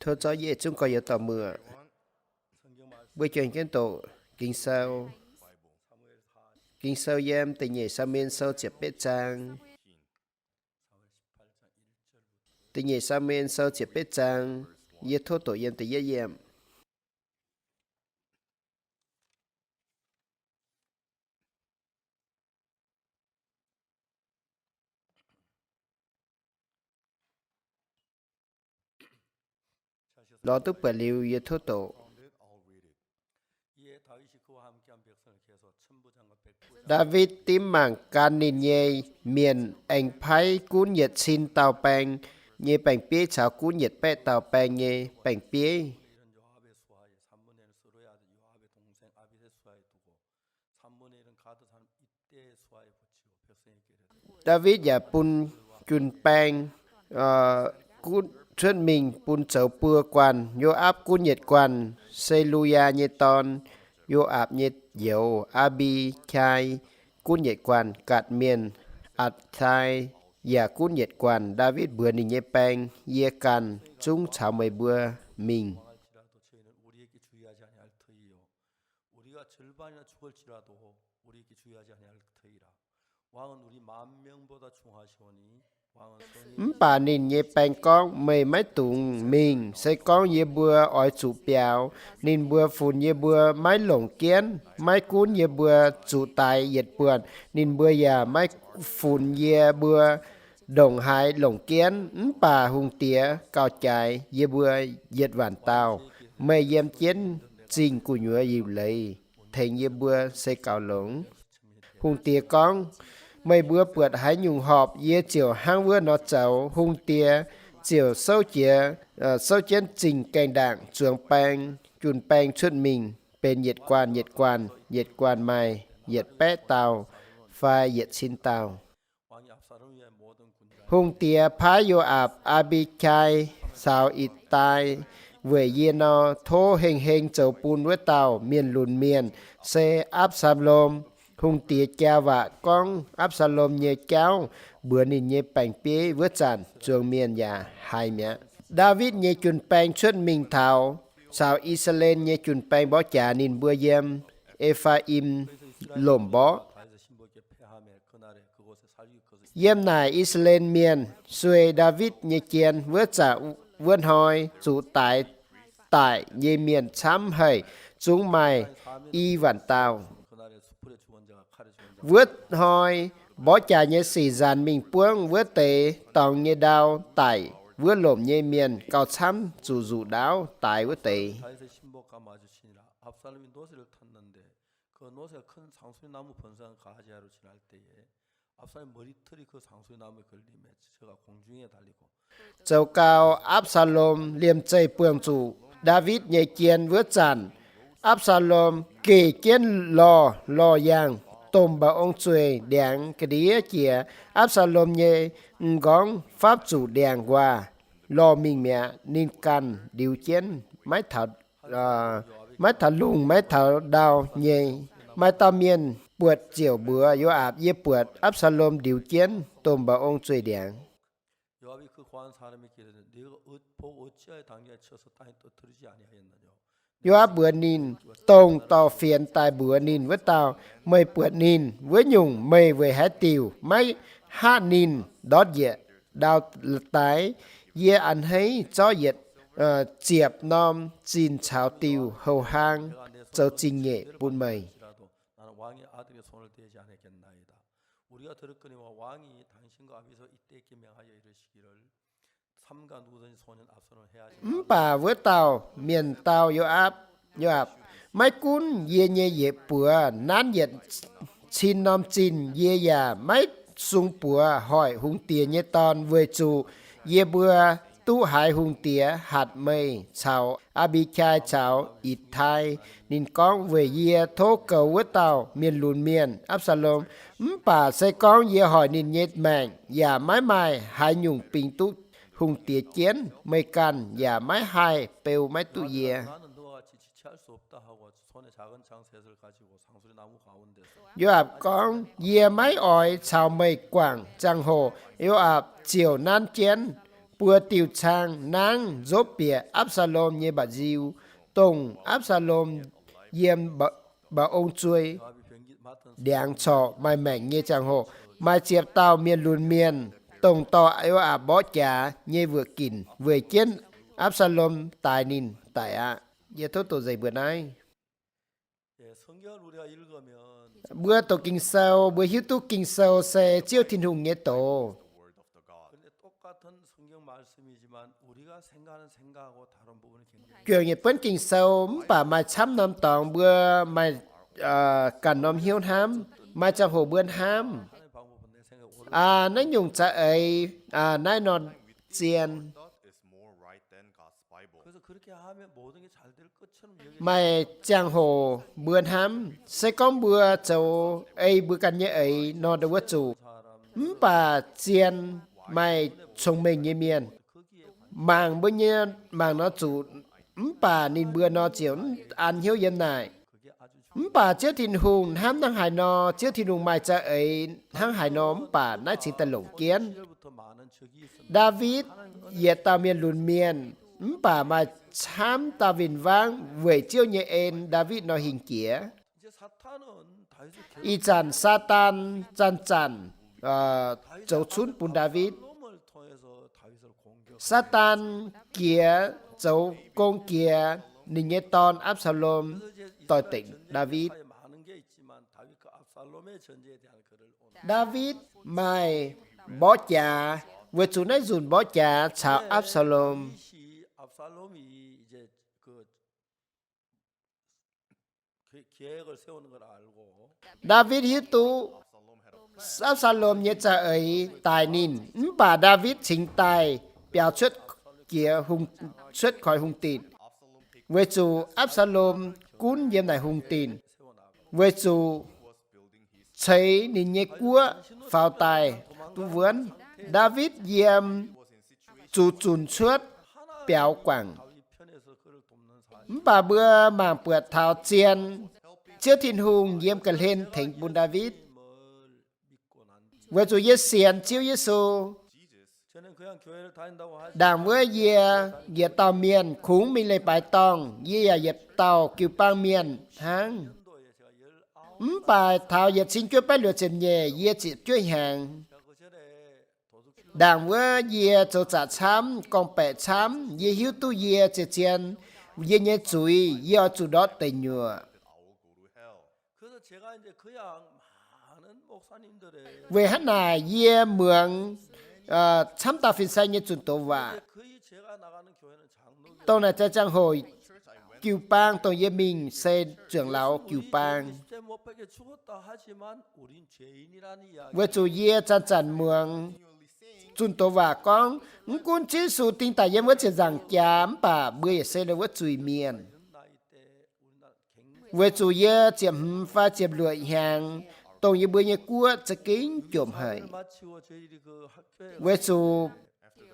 Thưa cho dễ chúng có yếu tỏ mưa. Bây chuyện kiến tổ kinh sao em tình nhảy sao miên sâu chẹp bết trang tình nhảy sao miên sâu chẹp bết trang yết thô tổ em tình yết em đó tức bởi liu yết thô tổ David tím mảng can nín nhê miền anh phái cún nhiệt xin tàu bèng nhê bèng bế cháo cún nhiệt bè tàu bèng nhê bèng bế David và pun chun bèng cún chuyên mình pun chấu bưa quan yo áp cún nhiệt quan Seluya nhê ton yo áp nhê dầu abi chai cún nhiệt quan cạt miền ạt thai và cún nhiệt quan David bữa nín nhê bèng ye can chúng chào mày bữa mình bà nín nhé bèn con mày mấy tụng mình sẽ con nhé bữa ở chủ bèo nín bữa phun nhé bữa mấy lồng kiến mấy cuốn nhé bữa chủ tài nhiệt bữa nín bữa già mấy phun nhé bữa đồng hai lồng kiến bà hung tía cao chạy nhé bữa nhiệt vạn tàu mày dèm chiến trình của nhựa dịu lấy thầy nhé bữa sẽ cao lũng hung tía con mấy bữa bượt hãy nhung họp ye chiều hang bữa nó cháu hung tia chiều sâu chiến trình cành đảng chuồng bang chun bang chuột mình bên nhiệt quan mai nhiệt bé tàu phai nhiệt xin tàu hung tia phá yo ạp abichai sao ít tai vừa ye nó thô hình chầu pun với tàu miền lùn miền xe áp sam lôm hung tía cha và con Absalom nhé cháu bữa nín nhé bánh bế vớt chản trường miền nhà hai mẹ David nhé chuẩn bánh xuất mình thảo sao Israel nhé chuẩn bánh bó trả nín bữa dêm Ephraim lồm bó dêm này Israel miền xuê David nhé chiên vớt trả vươn hoi chủ tại nhé miền chám hầy chúng mày y vạn tàu vớt hoi bó trà nhé xì dàn mình buông vớt tế tòng nhé đau tải vớt lồm nhé miền cao chăm dù đáo tải vớt tế châu cao Absalom liêm chây bường chủ David nhé chiên vớt chản Absalom kể kiến lo yang tôm bà ông chuối đèn cái đĩa kia Absalom nhé góng pháp chủ đèn qua lo mình mẹ nên can điều chiến máy thảo lùng máy thảo đào nhé máy tao miên buột chiều bữa yo áp ye buột Absalom điều chiến tôm bà ông chuối đèn Yoab bữa nín tông tàu phiền tại bữa nín với tàu mây bữa nín với nhung mây với hái tiều mấy hát nín đót dẹ đào tái ye ăn hay cho dẹ chiệp nom chín cháo tiều hầu hang cho trình nghệ bún mây bà với tàu miền tàu Yoab mấy cuốn ye nhẹ ye bữa nán yết xin nom chín ye ya mấy sung bữa hỏi hung tía nhẹ ton về chủ ye bữa tu hải hung tía hạt mây chào Abichai chào ít thai nín con về ye thô cầu với tàu miền lùn miền Absalom bà sẽ con ye hỏi nín nhét mạng ya mái hai nhung bình tu hung tía chiến mây can ya mái hai bèo mái tu ye Yoab con ye mái ỏi chào mây quảng giang hồ Yoab chiều nan chiến bùa tiểu trang nang dốt bìa Absalom như bà diêu tùng Absalom yếm bà ông chuối đèn trọ mai mảnh như chẳng hộ mai chiếp tao miền lùn miền tùng tỏ yêu bó chả như vừa kín vừa chiến Absalom tài nín tại giờ thôi tổ dậy bữa nay bữa tổ kinh sau bữa hiếu tu kinh sau sẽ chiêu thiên hùng nghe tổ chuyện như bên kinh sau bà mai chăm năm tòng bữa mai cả năm hiếu ham mai chẳng hồ bữa ham nãy dùng trả ấy nãy non chiên mày chẳng hồ bữa ham sẽ có bữa châu ấy bữa căn như ấy nó đâu có chủ bà chiên mày thông minh như miền màng bữa nhiên màng nó chủ bà nên bữa nó chiếu ăn hiếu dân này bà chiếu thìn hùng ham năng hải nó chiếu thìn hùng mày cha ấy hăng hải nó bà nãy chỉ tận lồng kiến David ye ta miền lùn miền bà mà chám ta vinh vang về chiếu nhẹ en David nó hình kia y chàn Satan chàn châu chún bùn David Satan kia châu công kia nên nghe ton Absalom tội tỉnh David mày bỏ chả vừa chủ nói dùn bỏ chả chào Absalom David hiếu tu Absalom nhớ cha ấy tài nín bà David chính tài biểu xuất kia hung xuất khỏi hung tín với chủ Absalom cún yếm này hung tín với chủ thấy nín nhẹ cua phao tài tu vườn David yếm chủ chùn suốt biểu quảng bà bữa màng bượt thảo chiên chiếu thiên hùng yếm cần lên thành bùn David với chủ yết xiên chiếu Giêsu đảng với ye tàu miền khúng mình lấy bài tòng ye tàu kiều bang miền tháng bài thảo ye xin chúa bài lựa chân nhẹ ye chỉ chúa hàng đảng với ye cho trả chám con bè chám ye hiếu tu ye chỉ chiên ye nhẹ chuối ye chủ đó tình nhựa về hát này ye mượn chăm ta phiên sai như chuẩn tổ và tôi này cha trang hồi Kiều Bang tôi ye mình xe trưởng lão Kiều Bang với chủ ye cha chăn mượn chuẩn tổ và con cũng chỉ số tinh tài ye với chỉ rằng chám bà bơi xe là với chui miền với chủ ye chiếm pha chiếm lụi hàng tôi như bữa như cua sẽ kính trộm hại với số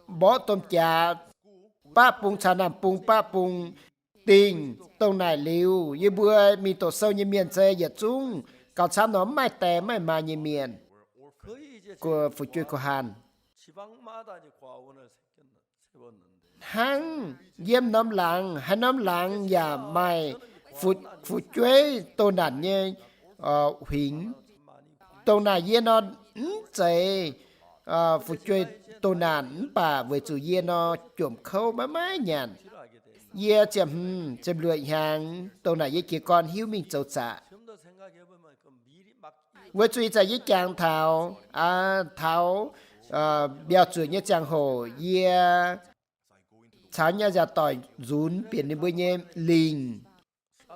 bỏ tôm chả ba bung trà nằm bung ba bung tình tông này liu như bữa mi tổ sâu như miền xe giật chung cào chám nó mai tè mai mà như miền của phụ chơi của Hàn hăng yếm nấm lặng hay nấm lặng và mai phụ chơi tôi nản như huynh tôi này ye nó chạy phụ chơi tôi nản bà với chủ ye nó trộm khâu máy nhàn ye chậm lười hàng tôi này ye kia con hiếu mình châu trả với chủ chạy ye chàng thảo biểu chủ như chàng hồ ye cháu nhà già tỏi rún biển đến bơi nhé lình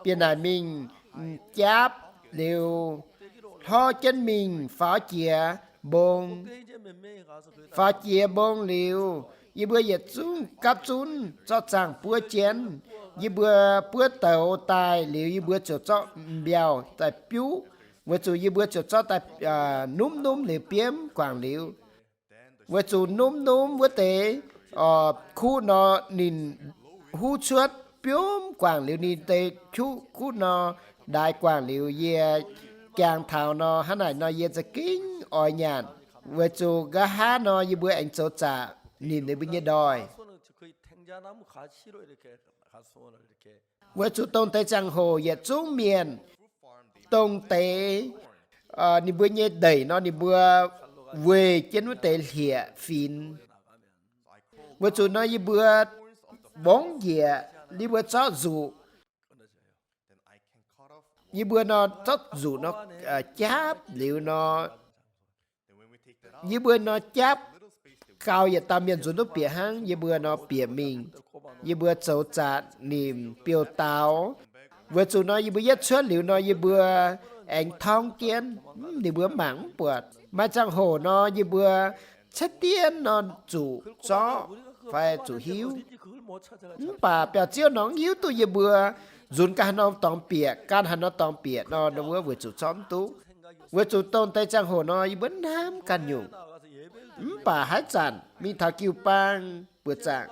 biển này mình cháp đều ho chân mình phá chia bông liu y bữa yết xuống cáp xuống cho chàng bữa chén y bữa tàu tài liu y bữa cho bèo tại piu với chủ y bữa cho tại núm liu piếm quảng liu với chủ núm với tế khu nó nhìn hú chuột piếm quảng liu nhìn tế khu nó đại quảng liu ye chàng thảo nó hắn này nó yeจะ kính ỏi nhàn với chú gà há nó như bữa anh chỗ trả niệm để bên nhà đòi với chủ tôn tế giang hồ và chú miền tôn tế niệm bên nhà đẩy nó niệm bữa về trên với tế lìa phìn với chủ nói như bữa bóng dịa đi bữa chó dụ như bữa nó chó dụ nó cháp liệu nó như bữa nó cháp cao và tam miền dụ nó bịa hăng như bữa nó bịa mình như bữa chấu chát niềm biểu táo với chủ nói như bữa nhất suốt liệu nó như bữa anh thong kiến thì bữa mắng bượt mà chẳng hồ nó như bữa chất tiên nó chủ chó phải chủ hiếu bà bèo chiếu nó hiếu tôi như bữa dùn cả nó tòng bịa can hắn nó tòng bịa nó bữa vừa chủ chóm tú vừa chủ tôn tay chẳng hồ nó như bữa nam can nhung bà hát chản mình thảo kiều bang bữa chẳng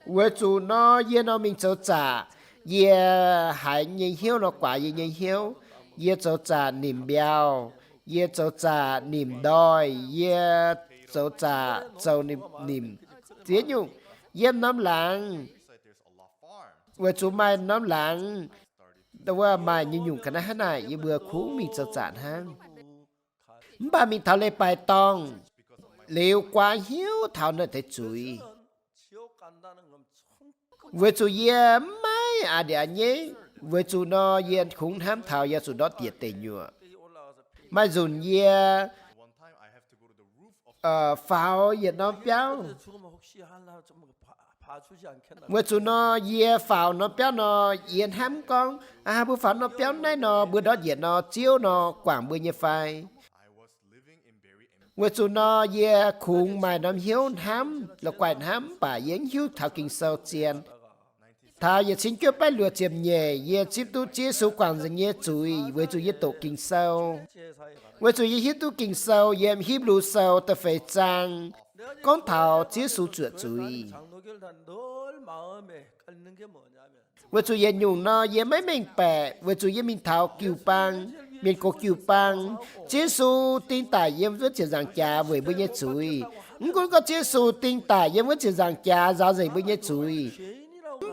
vừa chủ nó yên nó mình cháu trả ye hải nhân hiếu nó quả ye nhân hiếu ye cháu trả niềm béo ye cháu trả niềm đôi ye cháu trả cháu niềm tiếng nhung ye nắm lặng vừa chú mai nắm lặng đâuว่าmai như nhung cái này này ye bữa cũ mình cháu trả hang bà mình thảo lệ bài tòng liệu quá hiếu thảo nơi thấy chuối với chủ ye mai à để anh nhé với chủ nó ye cũng ham thảo ye chủ đó tiệt tệ nhựa mai dùn ye pháo ye nó béo với chủ nó ye pháo nó béo nó ye ham con bữa pháo nó béo này nó bữa đó ye nó chiếu nó quảng bữa ye phai với chủ nó ye khung mai nó hiếu ham là quảng ham bà yến hiếu thảo kinh sâu chiên thà ye chính cho bài lúa chiêm nhẹ ye chip tu chia số quảng dân ye chuối với chủ ye tổ kinh sâu với chủ ye hiếu tu kinh sâu ye hiếp lú sâu ta phải trang con thảo chia số chuột chuối với chủ ye nhung nó ye mấy mình bè với chủ ye mình thảo kiều bang miền cổ kiều bang chia số tin tài ye với chỉ rằng cha với bây ye chuối cũng có chia số tin tài ye với chỉ rằng cha giáo dạy bây ye chuối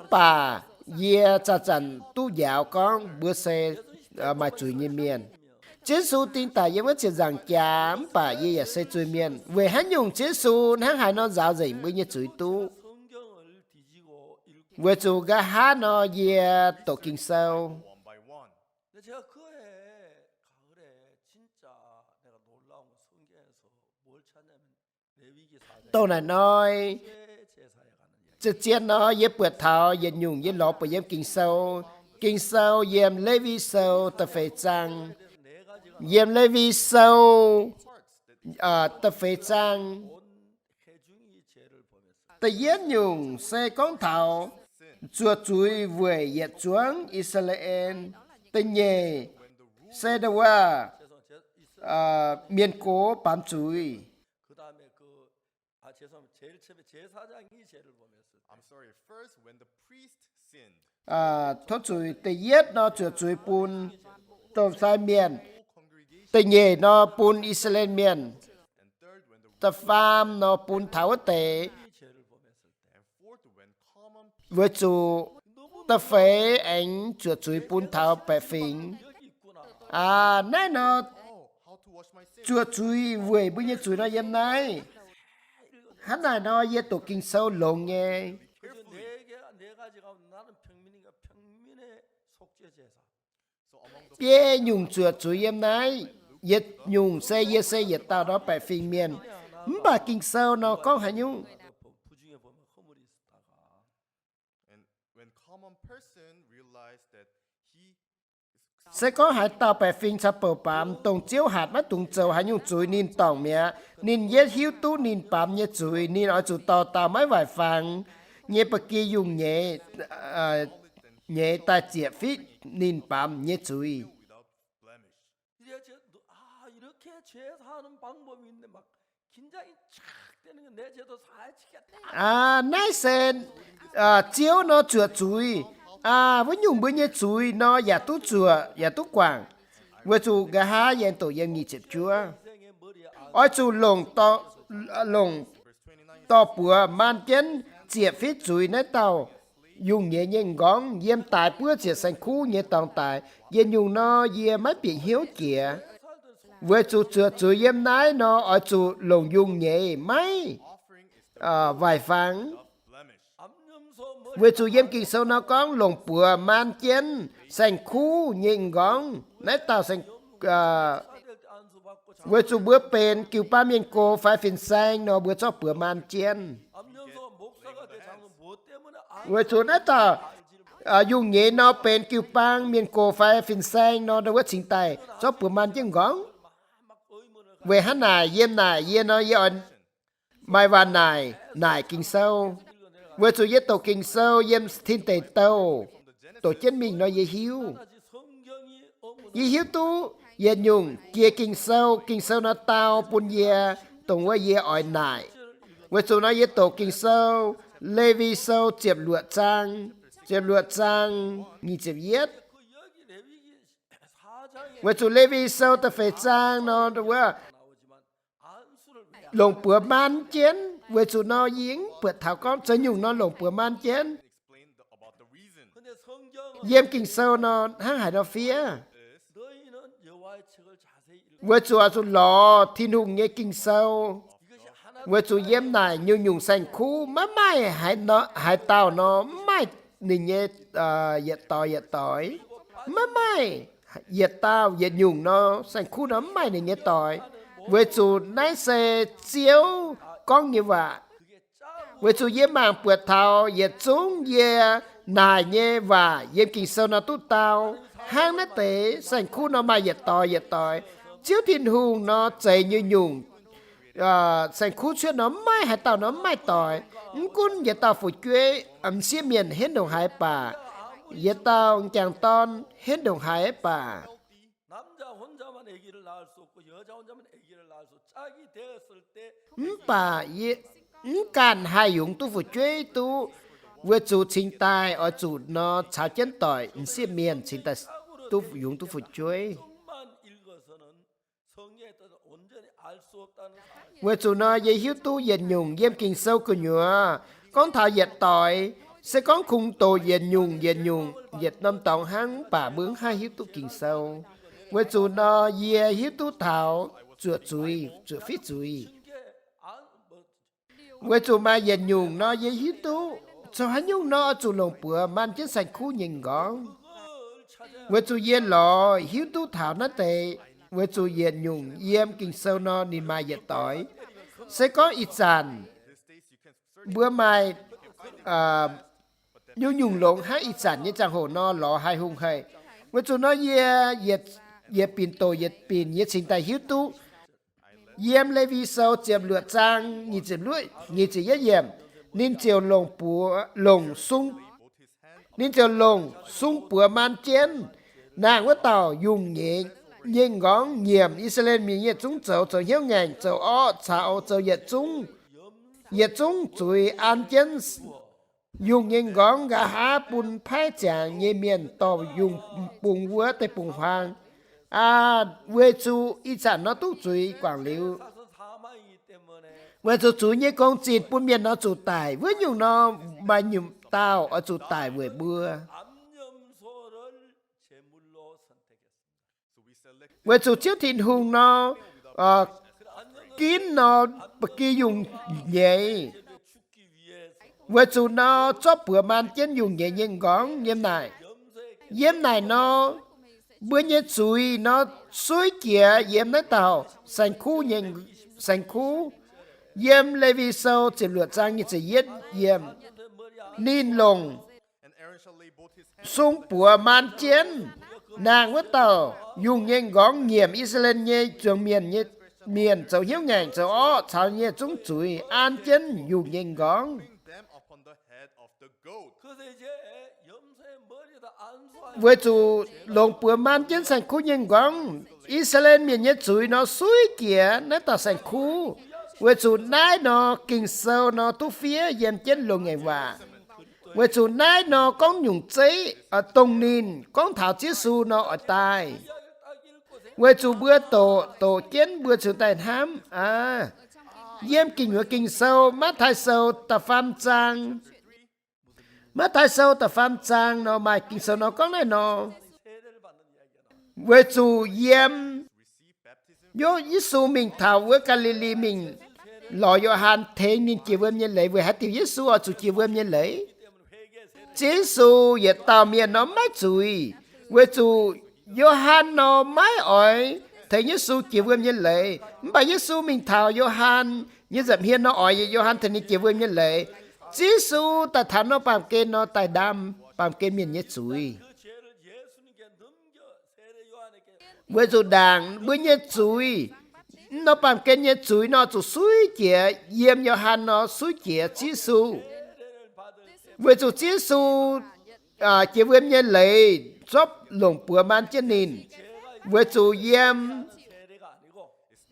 bà ye cha chăn tu giáo con bữa xe mà chuối như miền chế số tin tài ye với chỉ rằng cha bà ye sẽ chuối miền về hắn dùng chế số hắn hay nó giáo dạy bây ye chuối tu về chủ ga hát nó ye tổ kinh sâu tôi là nói trực chiến nó ye bượt thảo ye nhung ye lọ bởi ye kinh sâu yếm lê vi sâu ta phải chăng yếm lê vi sâu ta phải chăng ta yếm nhung xe con thảo chùa chuối về ye chuang Israel ta nhẹ xe đâu à miền cố bám chuối thoát chuối tây yết nó chùa chuối pun tổ sai miền tây nhẹ nó pun Israel miền ta farm nó pun thảo tệ với chủ ta phải anh chùa chuối pun thảo bẻ phình nãy nó chùa chuối về bây giờ chuối nó yên này hắn này nó ye tổ kinh sâu lồng nghe ye nhung chùa chuối yên này ye nhung xe ye tao đó bẻ phình miền bà kinh sâu nó có hả nhung sẽ có hạt tàu bè phình sắp bờ bám tông chiếu hạt mắt tung châu hạt nhung chuối nín tòng mía nín yết hiếu tu nín bám nhé chuối nín ở chủ tàu máy vải phẳng nhé bậc kia dùng nhé ta chia phít nín bám nhé chuối nãy sen chiếu nó chuột chuối với nhung bữa nhé chuối nó giả tú chùa giả tú quảng vừa chủ gà há yên tổ yên nhị chết chúa ôi chủ lồng to lồng to bùa man chén chia phía chuối nấy tàu dùng nhẹ nhàng gón yếm tài bữa chia sang khu nhẹ tòng tài yếm dùng nó yếm mấy bị hiếu kìa với chủ chữa chuối yếm nái nó ở chủ lồng dùng nhẹ mấy vài phẳng với chủ yếm kinh sâu nó có lồng bùa man chén sang khu nhẹ gón nấy tàu sang với chủ bữa bền kiểu ba miền cô phải phiền sang nó bữa cho bữa man chén với chủ nấy tàu dùng nhẹ nó bền kiểu ba miền cô phải phiền sang nó đâu có chính tài cho bữa man chén gón về hắn này yếm nó yếm mai van này kinh sâu với chủ yếm tổ kinh sâu yếm thiên tề tàu tổ chân mình nó dễ hiếu tu yếm nhung kia kinh sâu nó tao bún ye tổng với ye ỏi nải với chủ nó yếm tổ kinh sâu lê vi sâu chiệp lụa trang nghi chiệp yết với chủ lê vi sâu ta phải trang nó đúng không lồng bữa man chén với chủ nó giếng bữa thảo con sẽ nhung nó lồng bữa man chén yếm kinh sâu nó hang hải nó phía với chủ ở chủ lò thiên hùng nghe kinh sâu với chủ yếm này như nhung xanh khu má mai hải tàu nó mai nình nghe yết tỏi má mai yết tàu yết nhung nó xanh khu nó mai nình nghe tỏi với chủ nãy xe chiếu con như vậy với chủ yếm màng bữa thảo yết chúng yết nài nhé và yếm kinh sâu nó tút tao hang nó tế xanh khu nó mai yết tỏi chiếu thiên hùng nó chạy như nhung xanh khu chuyện nó mai hải tàu nó mai tỏi cún yết tàu phụ quê xía miền hết đồng hải bà yết tàu chàng ton hết đồng hải bà bà can hai dụng tu phụ quê tu với chủ chính tài ở chủ nó cháo chân tỏi xía miền chính tài tu dụng tu phụ quê với chủ nó dễ hiếu tu dền nhung yếm kinh sâu của nhựa con thảo dệt tỏi sẽ có khung tổ dền nhung dệt năm tòng hắn bà bướng hai hiếu tu kinh sâu với chủ nó dễ hiếu tu thảo chuột phít chuối với chủ mà dền nhung nó dễ hiếu tu cho hắn nhung nó chủ lồng bữa man chết sạch khu nhìn gón với chủ dền lò hiếu tu thảo nó tệ với chủ dền nhung yếm kinh sâu nó nên mai dệt tỏi sẽ có ít sàn bữa mai nhung lộn hai ít sàn như chẳng hồ nó lọ hai hung hay với chủ nó ye pin tổ ye pin ye sinh tài hiếu tu yếm lê vi sâu chiếm lụa trang nhị chiếm lụi nhị chỉ ye yếm nên chiều lồng bùa lồng sung bùa man chén nàng với tàu dùng nhẹ nhưng ngón nhiệm Israel miền nhiệt chúng châu hiếu ngành châu ó châu nhiệt chúng chuối an chén dùng nhưng ngón gà há bùn phai chàng như miền tàu dùng bùn vua tới bùn hoàng về chú ít sản nó tu chuối quảng liêu về chú chuối như con chít bùn miền nó chủ tài với nhung nó mà nhung tao ở chủ tài về bữa với chủ chiếu thiên hùng nó kín nó kia dùng nhẹ với chủ nó cho bữa man chén dùng nhẹ nhưng gón yếm này nó bữa nhé chuối nó suối kia yếm nó tàu sành khu yếm lê vi sâu chỉ lụa trang như chỉ yếm nín lồng sung bữa man chén nàng với tàu dùng nhanh gón nhiệm Israel nhé trường miền châu hiếu ngành châu ó châu nhé chúng chuối an chân dùng nhanh gón với chủ lồng bữa man chân sành khu nhanh gón Israel miền nhé chuối nó suối kia nó tạo sành khu với chủ nái nó kinh sâu nó tu phía dèm chân lồng ngày và với chủ nái nó có nhung chế ở tông nín con thảo chiếc su nó ở tai với chủ bữa tổ chén bữa chủ tài hám Yếm kinh ngựa kinh sâu, mắt thái sâu tập phạm trang. Mắt thái sâu tập phạm trang, nó mai kinh sâu nó có này nó. Với chủ yếm, yo Giêsu mình thảo với Galilee mình, lò Gioan thế nên chỉ vươn nhân lệ, với hai tiểu Giêsu ở chủ chỉ vươn nhân lệ. Giêsu giờ tao miền nó mãi chui, với chủ Gioan nó mãi ỏi, thấy Giêsu chỉ vươn nhân lệ, bà Giêsu mình thảo Gioan, như dặm hiên nó ỏi Gioan thế nên chỉ vươn nhân lệ. Giêsu ta thảo nó bằng kê nó tài đam, bằng kê miền nhất chui. Với chủ đảng, với nhất chui, nó bằng kê nhất chui nó chủ suy chĩa, yếm Gioan nó suy chĩa Giêsu. Với chủ Giêsu chỉ vươn nhân lệ, giúp lồng bùa man chân nìn. Với chủ yếm,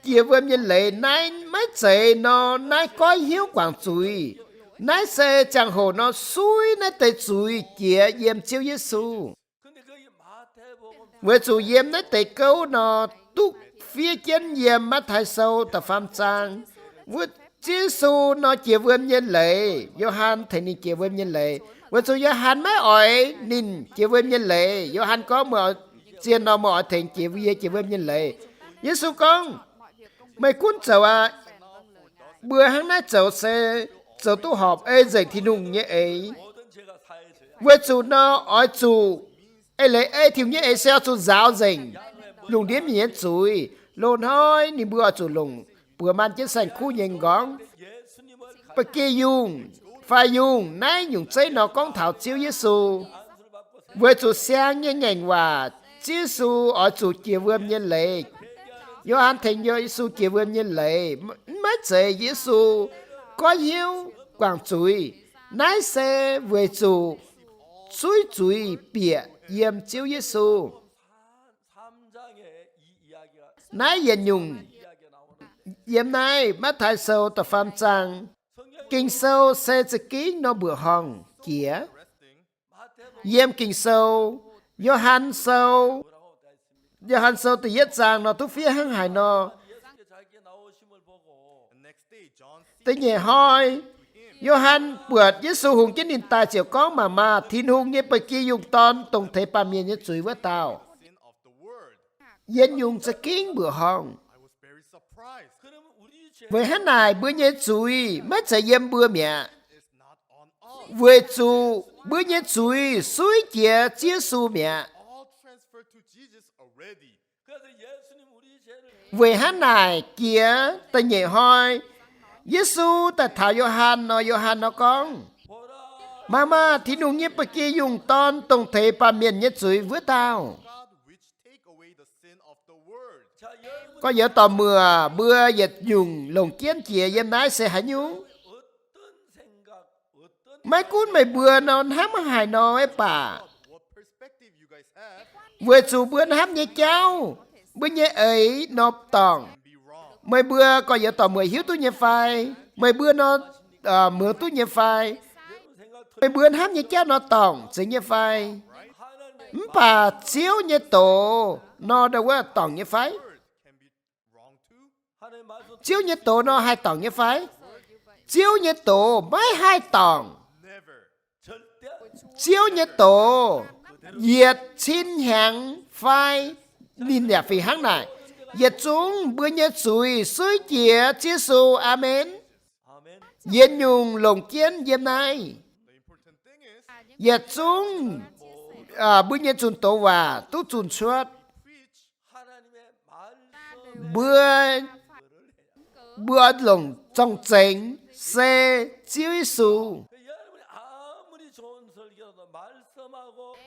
chỉ vươn nhân lệ, nãy mấy chế nó, nãy có hiếu quảng chui. Nãy xe chẳng hồ nó suy, nãy tệ chui, chĩa yếm chiếu Giêsu. Với chủ yếm nãy tệ câu nó, túc phía chân yếm mắt thái sâu tập phạm trang. Với Giêsu nó chỉ vươn nhân lệ, Gioan thì nên chỉ vươn nhân lệ. Với chủ Gioan mấy ỏi nên chỉ vươn nhân lệ, Gioan có mở chiên nó mở thành chỉ vươn nhân lệ. Giêsu con, mày cuốn chầu bữa hàng nay chầu xe chầu tu họp dạy thì nung như ấy. Với chủ nó ỏi chủ lấy thì như ấy sẽ chủ giáo dành lùng điểm như chuối lồn hơi ni bữa chủ lùng bữa man chết sành khu nhìn gón bà kia dùng phải dùng nãy dùng xây nó con thảo chiếu Giêsu. Với chủ sáng như ngành và Giêsu ở chủ kia vươn nhân lệ. Gioan thành Giêsu kia vươn nhân lệ. Mấy chế Giêsu có hiếu quảng chuối. Nãy xe với chủ suy chuối bịa yếm chiếu Giêsu. Nãy yên dùng yếm này mắt thái sâu tập phạm trang. Kinh sâu xe chữ ký nó bữa hòn kia. Yếm kinh sâu Gioan sâu từ yết giang nó tu phía hăng hải nó. Tới nhẹ hỏi Gioan bượt Giêsu hùng trên nền tài chiều có mà thiên hùng như bởi kia dùng ton tổng thể bà miền như chuối với tao. Yên dùng sẽ kính bữa hòn. Với hát này bữa nhé chuối mất sẽ yếm bữa mẹ. Với chủ bữa nhé chuối suy kia Giêsu mẹ. Với hát này kia ta nhẹ hỏi Giêsu ta thảo Gioan nó con. Mama thì nung nhé bởi kia dùng ton tổng thể bà miền nhất chuối với tao. Có nhớ tò mưa bữa dịch dùng lồng kiến chìa dân nái sẽ hãy nhúng. Mấy cún mày bữa nó hám hài nó ấy bà. Vừa chủ bữa nó hám nhé cháu. Bữa nhé ấy nó tòng. Mấy bữa có nhớ tò mưa hiếu tôi nhé phai. Mấy bữa nó mưa tôi nhé phai. Mấy bữa nó hám nhé cháu nó tòng sẽ nhé phai. Bà chiếu nhé tổ nó đâu có tòng nhé phai. Chiếu nhé tổ nó hai tòng nhé phai. Chiếu nhé tổ mấy hai tòng. Chiếu nhé tổ diệt xin hàng phai. Nhìn đẹp vì hăng này diệt chúng bữa nhé chuối suy chìa Giêsu. Amen. Yên dùng lồng kiến yếm này diệt chúng bữa nhé chun tổ và tu chun suốt bữa lồng trong chính xe Giêsu.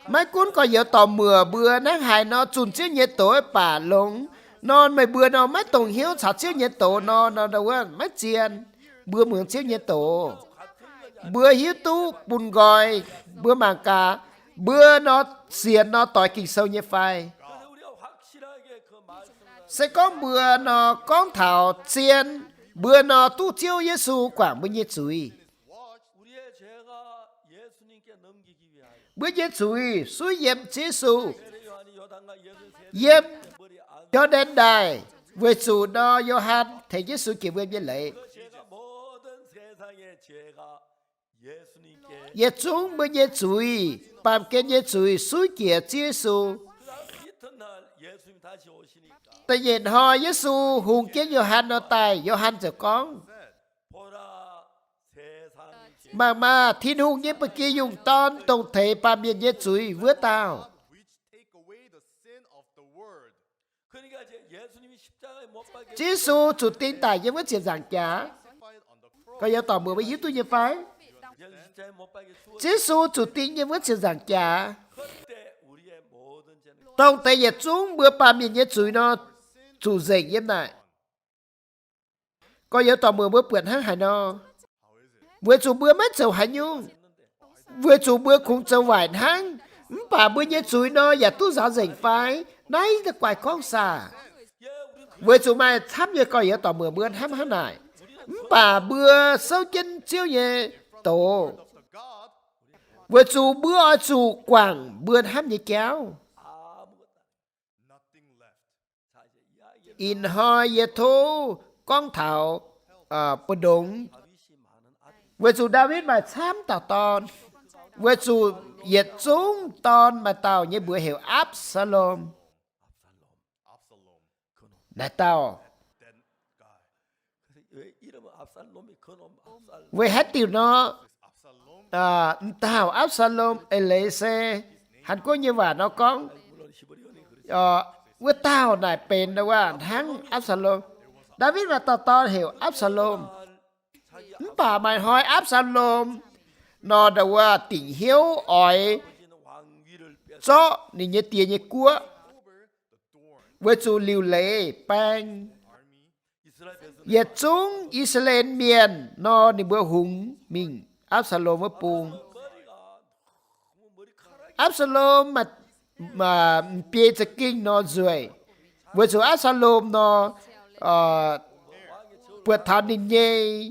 Mấy cuốn có nhớ tò mưa bữa nắng hài nó chun chiếu nhiệt tổ ấy bà lông. Non mày bữa nó mấy tổng hiếu chả chiếu nhiệt tổ nó đâu có mấy chiên. Bữa mượn chiếu nhiệt tổ. Bữa hiếu tu bùn gọi. Bữa màng cả. Bữa nó xiên nó tỏi kinh sâu nhiệt phai. Sẽ có bữa nó con thảo chiên. Bữa nó tu chiếu Giêsu quảng bữa nhiệt chuối. Bữa nhé chuối suy yếm Giêsu. Yếm cho đến đài với chủ đó Gioan thấy Giêsu kịp vươn nhân lệ. Ye chúng bữa ye chuối bàm kết ye chuối suy kia Giêsu tại vì họ Giêsu hùng kết Gioan nó tài Gioan cho con mà thiên hùng ye bữa kia dùng ton tổng thể bàm ye ye chuối vừa tao Giêsu chủ tin tại những cái chuyện giảng trả có yêu tỏ mưa với yếu tố như phái Giêsu chủ tin những cái chuyện giảng trả tổng thể ye chúng bữa bàm ye chuối nó chủ dạy như này có yêu tỏ mưa bữa bữa hăng hải nó vừa chủ bữa mất dầu hải nhung vừa chủ bữa cũng dầu vải hăng bà bữa ye chuối nó và tu giáo dạy phái nãy là quài con xà vừa chủ mai thăm như coi ở tòa mưa bữa hăm hăm này bà bữa sâu chân chiếu nhẹ tổ vừa chủ bữa ở chủ quảng bữa hăm như kéo in hoi ye thô con thảo bờ đống vừa chủ David mà tham tàu ton vừa chủ yết chúng ton mà tàu như bữa hiểu Absalom đã tao với hết điều nó tao Absalom Elise hắn có như vậy nó có với tao nàyเป็นนะว่าทั้ง Absalom David và tao hiểu Absalom bà mày hỏi Absalom nó đãว่าtình hiếu ỏi cho nên như tiền như cua với chủ liều lệ bang Yết chúng Israel miền nó đi bữa hùng mình Absalom với bùng Absalom mà bia cho kinh nó rồi với chủ Absalom nó bữa thảo ninh nhê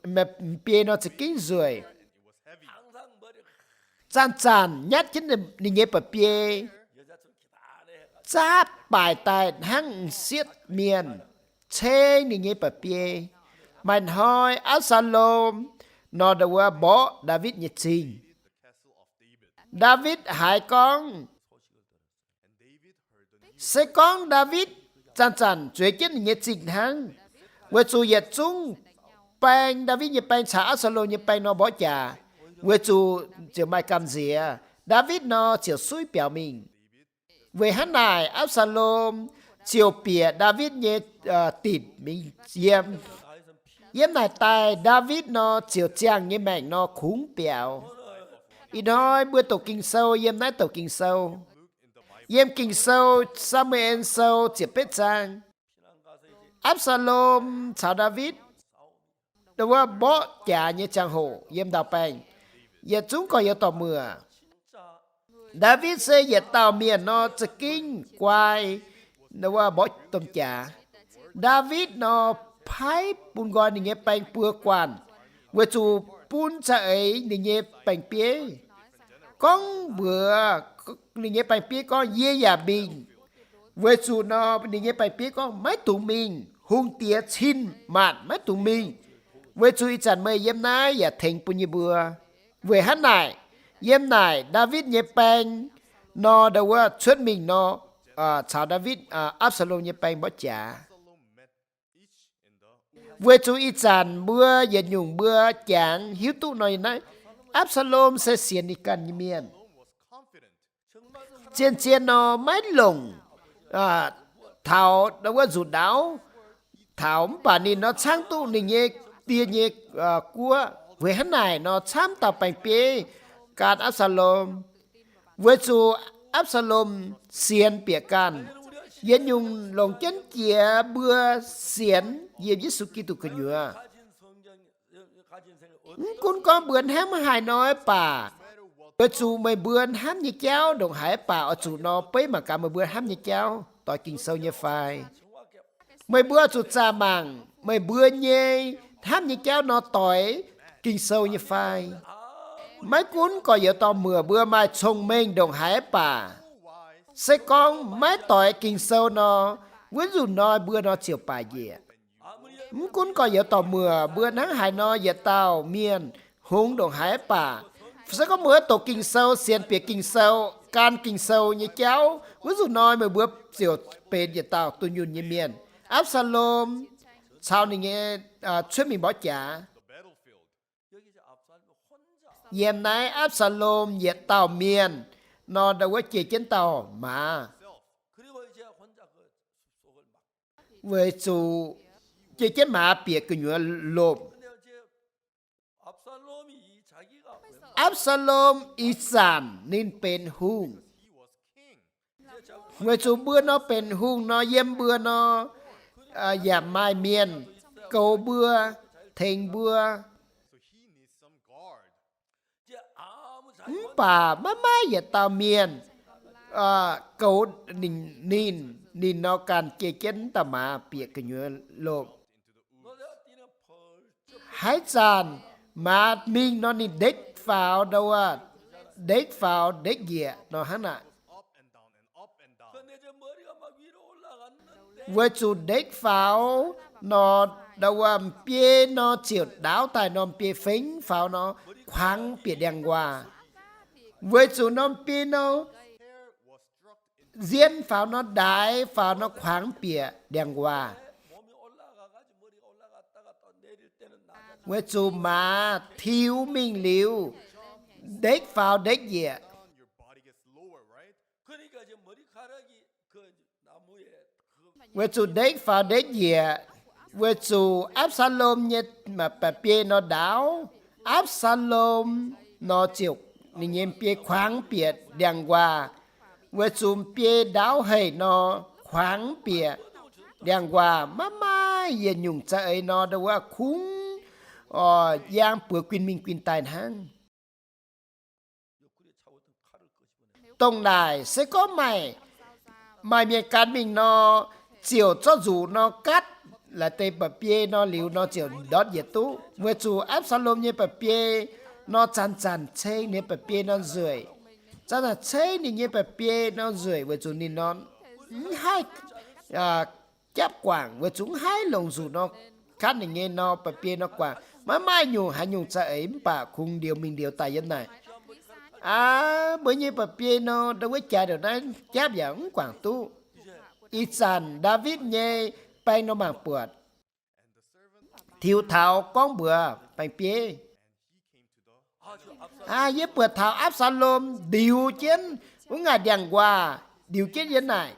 mà bia nó cho kinh rồi chán nhát chính là ninh nhê bà bia chát bài tài hăng xiết miền chế ninh nhê bà bia mình hỏi Absalom nó đã qua bỏ David nhiệt trình David hai con sẽ con David chán chuyện chết nhiệt trình hăng với chủ yết chúng bang David nhiệt bang trả Absalom nhiệt bang nó bỏ trả với chủ chỉ mai cầm gì David nó chỉ suy biểu mình về hắn này Absalom chiều bìa David nhiệt tịt mình yếm này tài David nó chiều trang như mẹ nó khủng biểu ít nói bữa tổ kinh sâu yếm nãy tổ kinh sâu yếm kinh sâu Samuel sâu chỉ biết trang Absalom chào David đó là bỏ trả như trang hồ yếm đào bèn yết chúng có yếu tỏ mưa David sẽ yết tàu miền nó chỉ kinh quay đó là bỏ tôm trả David nó phái bún gọi những bánh bữa quan với chủ bún cha ấy những bánh bia con bữa những bánh bia con dê nhà bình với chủ nó những bánh bia con mấy tụi mình hung tía chín mạn mấy tụi mình với chủ chẳng mây yếm nái và thành bún như bữa với hắn này yếm này David nhé bánh nó đâu có xuất mình nó chào David Absalom nhé bánh bỏ trả với chú ý chán bữa giờ nhung bữa chán hiếu tụ nói này Absalom sẽ xiên đi cần như miền trên nó mấy lồng thảo đâu có rụt đáo thảo bà nên nó sáng tụ này nhé tia nhé của với hắn này nó chám tạo bánh bia can Absalom với chú Absalom xiên bịa can yên nhung lòng chân kia bữa xiên Giê Giêsu Kitô cơ nhựa cũng có bữa hám hài nói bà bữa chú mày bữa hám như cháu đồng hải bà ở chú nó bấy mà cả mày bữa hám như cháu tỏi kinh sâu như phai mày bữa chú cha màng mày bữa nhê hám như cháu nó tỏi kinh sâu như phai mấy cuốn có yếu tỏ mưa bữa mai trông mình đồng hải bà sẽ con mấy tỏi kinh sâu nó với dù nói bữa nó chiều bà gì cũng có giờ tàu mưa bữa nắng hải no giờ tàu miền hung đồng hảiป่าsẽ có mưa tổ kinh sâu xiên bìa kinh sâu can kinh sâu như cháu ví dụ nói mà bữa chiều bên giờ tàu tôi nhún như miền Absalom sau này nghe chuyện mình bỏ trả Dèm nãy Absalom giờ tàu miền nó đâu có chỉ trên tàu mà với chủ chỉ trên mà bịa cái nhựa lộp Absalom ý sản nênเป็นhung với chủ bữa nóเป็นhung nó yếm bữa nó giảm mai miền cầu bữa thành bữa bà má má giờ tao miền cầu nín nó can chế chén tao mà bịa cái nhựa lộp hãy sàn mà mình nó nín đếch vào đâu đếch vào đếch dịa nó hắn ạ với chủ đếch vào nó đâu bia nó chịu đáo tài nó bia phính vào nó khoáng bia đèn hòa với chủ nó bia nó diễn vào nó đái vào nó khoáng bia đèn hòa với chủ mà thiếu mình liều đếch vào đếch dịa với chủ đếch vào đếch dịa với chủ Absalom nhất mà bà bia nó đáo Absalom nó chịu nên nhìn bia khoáng bia đèn hòa với chủ bia đáo hay nó khoáng bia đèn hòa má má yên nhung chạy nó đâu có khúng giang bữa quyên minh quyên tài hăng tông đài sẽ có mày miền cán mình nó chiều cho dù nó cắt là tê bà bia nó liu nó chiều đót nhiệt tú với chủ Absalom như bà bia nó chăn chê như bà bia nó rưỡi chăn là chê như bà bia nó rưỡi với chủ nên nó hai chắp quảng với chúng hai lồng dù nó cắt như nghe nó bà bia nó quảng mà mai nhung hai nhung cha ấy bà cùng điều mình điều tài nhân này bởi như bà bia nó đâu có trả được đấy chắp dẫn quảng tu ít sàn David nhé bay nó mảng bượt thiếu thảo con bữa bánh bia với bữa thảo Absalom điều chiến với ngài đèn hòa điều chiến như này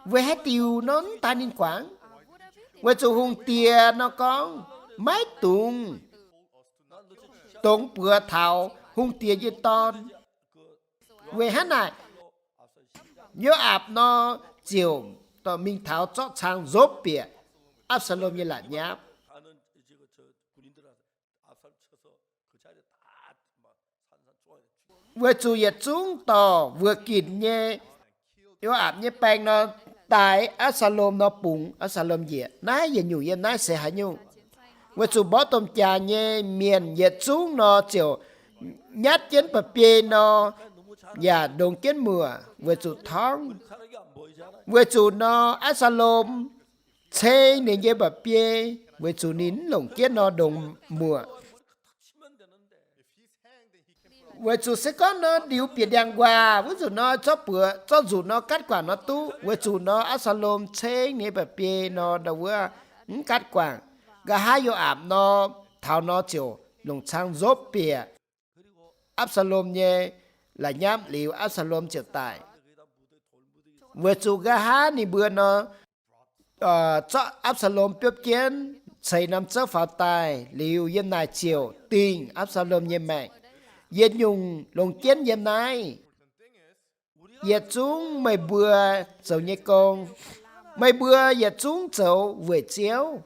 với hết tiêu nó ta nên quảng với chủ hùng tia nó có mấy tùng tùng bữa thảo hùng tia như ton với hết này nhớ ạp nó chiều tao mình thảo cho trang rốt bịa Absalom như là nháp vừa chủ yếu chúng tao vừa kín nhé nhớ ạp nhé bánh nó tại Absalom nó bùng Absalom dịa nãy giờ nhủ yên nãy sẽ hả nhung vừa chủ bó tôm trà nhé miền nhiệt chúng nó chiều nhát chén bà bia nó và đồng kiến mùa vừa chủ thong vừa chủ nó Absalom chê nên như bà bia vừa chủ nín lồng kiến nó đồng mùa vừa chủ sẽ có nó điều biệt đàng hòa vừa chủ nó cho bữa cho dù nó cắt quả nó tu vừa chủ nó Absalom chê nên bà bia nó đâu vừa cắt quả cả hai vô ảm nó thảo nó chiều lồng trang rốt bia Absalom nhé là nhám liều Absalom chịu tài vừa chủ gà há ni bữa nó cho Absalom tiếp kiến xây năm trước pháo tài liều yên này chiều tình Absalom như mẹ yên nhung lồng kiến yên này yên chúng mày bữa dầu như con mày bữa yên chúng dầu vừa chiếu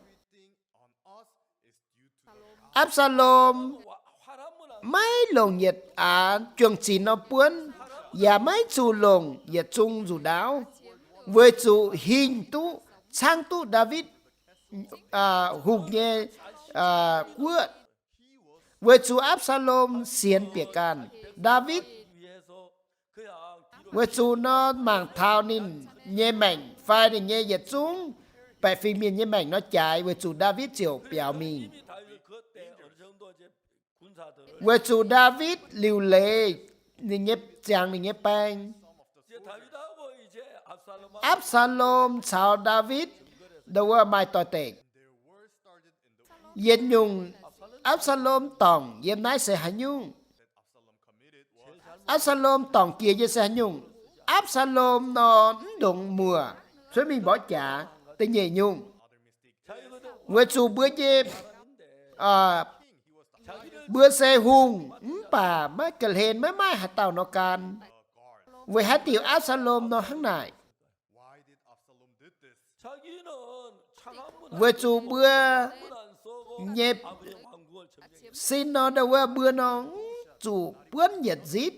Absalom mấy lồng nhiệt trường chỉ nó buôn và mấy chủ lồng nhiệt chung dù đáo với chủ hình tu sang tu David hùng nhé quất với chủ Absalom xiên bịa can David với chủ nó mảng thao nín nhé mảnh phai nín nhé nhiệt chung Bẻ phim miền như mảnh nó trái với chủ David triệu biểu mình. 이미 다윗은 그때 어느 정도 이제 군사들을 Với chủ David liều lệ nên nhếp chàng nên nhếp bang. 이제 다윗하고 이제 압살롬하고 Absalom chào David đâu ở mai tòa tệ. Yên nhung Absalom tổng yếm nái sẽ hành nhung. Absalom tổng kia với sẽ hành nhung. Absalom nó đụng mùa.所以mình bỏ trả tình nhẹ nhung. Người chủ bữa chếp bữa xe hùng bà mới kể hên mới mai hạt tàu nó can. Với hạt tiểu Absalom nó hăng nại. 자기는 창한문 Với chủ bữa 안 쓰고 nhếp 아버지 왕국을 점령. xin nó đâu ở bữa nó chủ bướn nhiệt dít.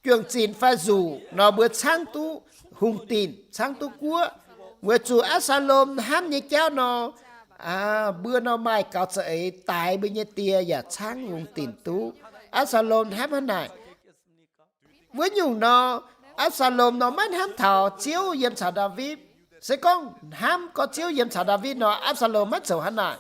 Chuyện xin phải dù nó bữa sáng tu hùng tin sáng tu cua. Với chủ Absalom ham như cháu nó bữa nó mai cáo sợ ấy tại bên như tia và sáng hùng tin tu. Absalom ham hắn này. Với nhung nó Absalom nó mất ham thảo chiếu yếm xả David. Sẽ con ham có chiếu yếm xả David nó Absalom mất sầu hắn này.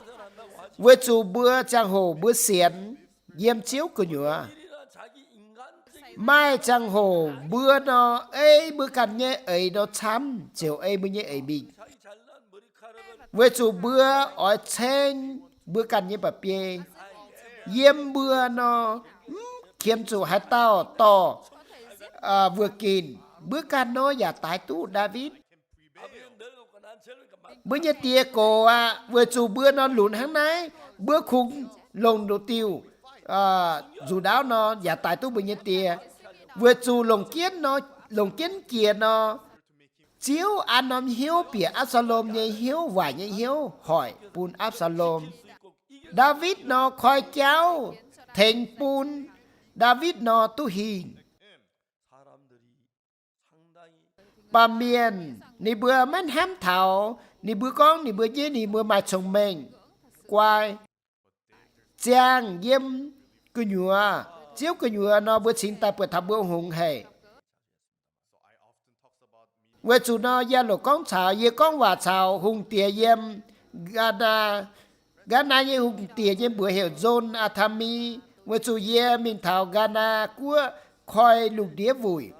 Với chủ bữa trang hồ bữa xiên yếm chiếu của nhựa. 이란 자기 인간적인 Mai trang hồ bữa nó ấy bữa cằn nhé ấy nó chăm chiều ấy bữa nhé ấy bị. 자기 잘난 머리카락을 Với chủ bữa ở trên bữa cằn nhé bà bia. Yếm bữa nó kiếm chủ hai tao to vừa kín. Bữa cằn nó giả tái tú David. 아버지는 늙었고 난 젊으니까 막 Bữa nhé tia cổ vừa chủ bữa nó lún hàng này. Bữa khung lồng đồ tiêu. Dù đáo nó giả tái tú bữa nhé tia. Vừa chủ lồng kiến kia nó chiếu ăn nóm hiếu bìa Absalom nhé hiếu vài nhé hiếu hỏi bùn Absalom. David nó khói cháu thành bùn David nó tu hình. 사람들이 상당히 Bà miền nì bữa mất hám thảo nì bữa con nì bữa dế nì bữa mai chồng mình quay chàng yếm cứ nhùa chiếu cứ nhùa nó bữa chính ta bữa thập bữa hùng hề. Với chủ nó gia lộ con chào yê con hòa chào hùng tìa yếm Gana như hùng tìa yếm bữa hiểu John Athami. Với chủ yê mình thảo Gana của khói lục đĩa vùi.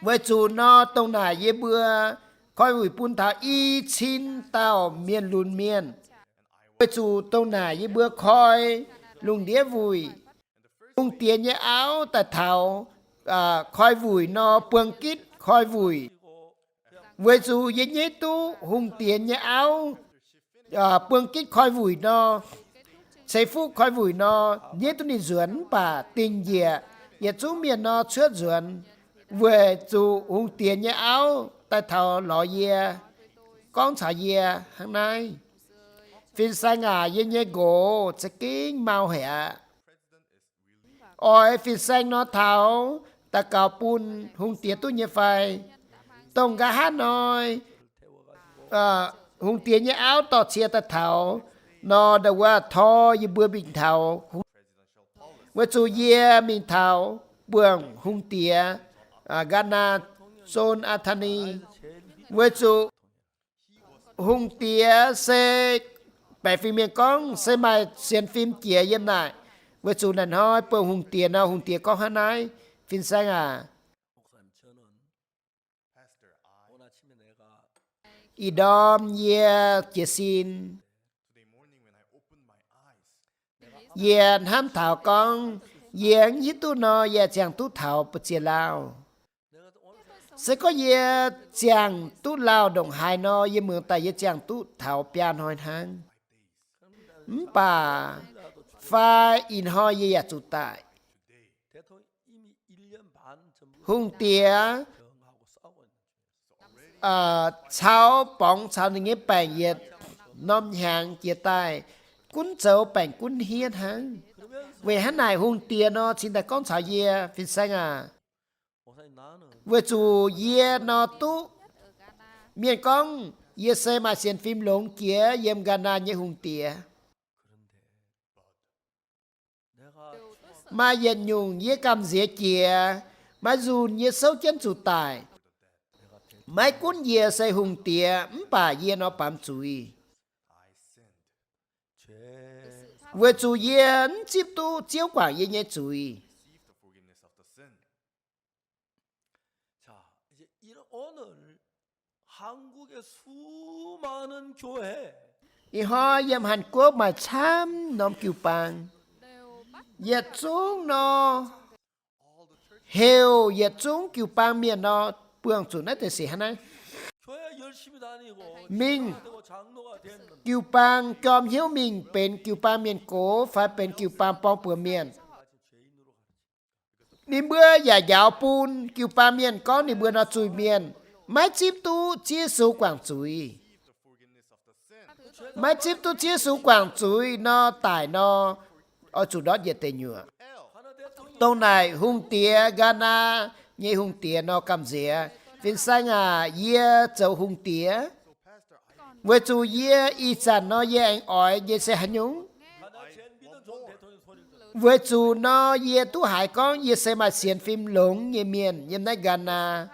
Với chủ nó tông nà yê bữa khói vùi bún thảo y chín tàu miền lùn miền. Với chủ tông nà yê bữa khói lục đĩa vùi. Hùng tìa nhé áo tại thảo khói vùi nó bương kít khói vùi. Với chủ yê nhé tu hùng tìa nhé áo bương kít khói vùi nó. Xây phúc khói vùi nó nhé tu nì duẩn bà tình dìa. Yê chú miền nó chứa duẩn. Với chủ hùng tìa nhé áo tại thảo lọ yê. Con chả yê hàng này. Phiên xa ngà yê nhé gỗ sẽ kính mau hẻ. Ôi phiên xanh nó thảo ta cào bùn hùng tìa tu nhé phai. Tổng gà hát nói hùng tìa nhé áo tỏ chia ta thảo. Nó đã qua thò yê bữa bình thảo. Với chủ yê mình thảo bường hùng tìa Gana John Athani. Với chủ hùng tìa sẽ bẻ phim miền con sẽ mai xem phim kia yếm này. Với chủ này hỏi bường hùng tìa con hát này. Phiên xanh 목사님 저는 오늘 아침에 내가 Y đom yê chia xin. Yê ham thảo con. Yê nhí tu nó yê chàng tu thảo bật chia lao. 내가 오늘 Sẽ có yê chàng tu lao đồng hai nó yê mượn tại yê chàng tu thảo pian hỏi hàng. Bà phải in hỏi yê chủ tại. 대통령 이미 1년 반 전부터 Hùng tía 정하고 싸우고 있는 cháu bóng cháu nên nghe bảnh yết nôm hàng chia tay. Cún cháu bảnh cún hiên hàng. Về hắn này hùng tía nó chính là con cháu yê phiên xanh 목사님 나는 Với chủ yê nó tu miền con yê xe mà xem phim lông kia yêm Gana như hùng tía. 내가 Mà yên nhung yê cầm dễ kia mà dù yê sâu chân chủ tài. mai cuốn ye say hung tia bà ye nó bám chui 죄 về chủ ye chip tu chiếu quảng ye nhé chui 자, 이제 이런 오늘 한국의 수많은 교회 y ho yam Hàn Quốc mà chăm nom kiều bang ye chung nó heo ye chung kiều bang miền nó bường chủ nát để xỉ hắn ấy 교회 열심히 다니고 mình 되고 장로가 됐는데 kiều bang chom hiếu mình bên kiều bang miền cố phải bên kiều bang pong bừa miền ni bữa giả giáo pun kiều bang miền có ni bữa nó chui miền mai chip tu chia số quảng chui mai chip tu chia số quảng chui nó tải nó ở chủ đó về tây nhựa tông này hung tía Ghana như hung tía nó cầm dẻ viên sang ye châu hung tía với chủ ye y sản nó ye anh ỏi ye sẽ hành nhúng 하나 제일 믿음 좋은 대통령 소리를 들어 với chủ nó ye tu hải con ye sẽ mà xiên phim lống ye miền ye này Ghana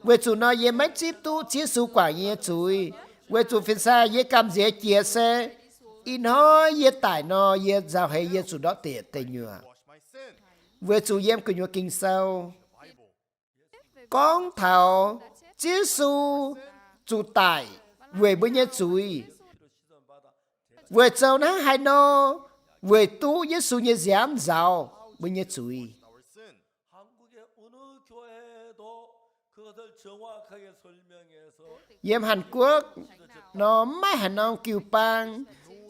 với chủ nó ye mấy chip tu chia số quảng ye chui với chủ viên sang ye cầm dẻ chia xe in ho ye tải nó ye giao hay ye chủ đó tệ tây nhựa với chủ yếm của nhựa kinh sau con thảo chia su chủ tải về bên nhé chui về châu nó hay nó về tu Giêsu như giảm giàu bên nhé chui 한국의 어느 교회도 그것을 정확하게 설명해서 yếm Hàn Quốc nó mai Hàn Ông kiều bang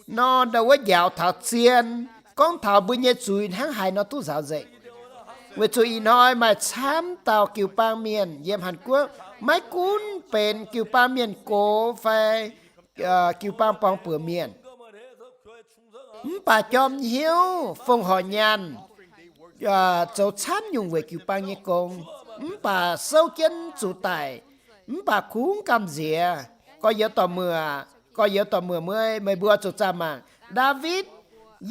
nó đâu có dạo thảo xiên con thảo bên nhé chui hắn hay nó tu giáo dạy về chui nói mà chám tàu kiều bang miền yếm Hàn Quốc mấy cuốn bên kiều bang miền cố phải kiều bang pong bừa miền 점검을 해서 교회 충성하고 bà chom hiếu phong họ nhàn cháu chám dùng về kiều bang như công bà sâu chân chủ tài bà cuốn cầm dìa có yếu tỏ mưa mới bữa chủ cha mà David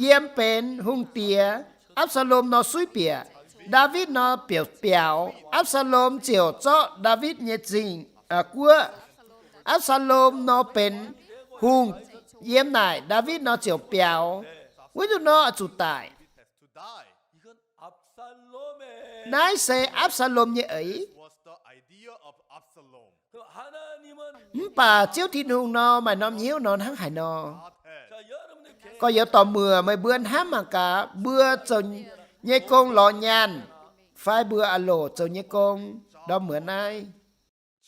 yếm bên hung tía Absalom nó suy bịa David nó biểu Absalom chiều cho David nhiệt tình của Absalom nó bên hung yếm này David nó chiều biểu với tụi nó chủ tài 이건 압살롬의 nãy sẽ Absalom như ấy was the idea of Absalom. 그 하나님은 bà chiếu thiên hùng nó mà nó hiếu nó hắn hải nó 자 여러분의 개 có yếu tỏ mưa mới bươn hám mà cả bưa chồng nhé công lò nhàn phải bưa alo chồng nhé công đó mượn ai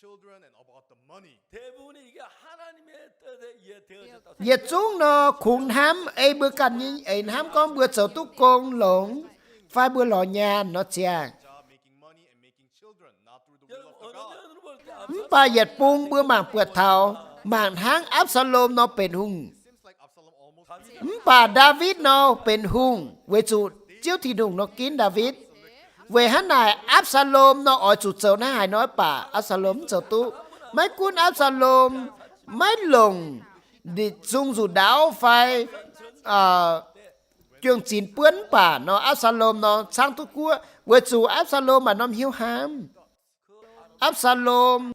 Children and about the money. 대부분이 이게 하나님의 뜻에 의해 되어졌다. Việt chúng nó khủng hám ấy bữa cần như ấy hám con bữa chầu túc công lộn phải bữa lò nhàn nó chè Job making money and making children, not through the will 여러분 of 어느 God. 면으로 볼때 bà Việt bung bữa mảng bữa thảo mảng háng Absalom nó bền hùng Seems like Absalom almost bà David nó bền hùng với chủ chiếu thì đùng nó kín David về hắn này Absalom nó ở chủ chầu nó hay nói bà Absalom chầu tu mấy cuốn Absalom mấy lồng đi dung dù đáo phải chương trình bướn bà nó Absalom nó sang tu cua với chủ Absalom mà nó hiếu hám Absalom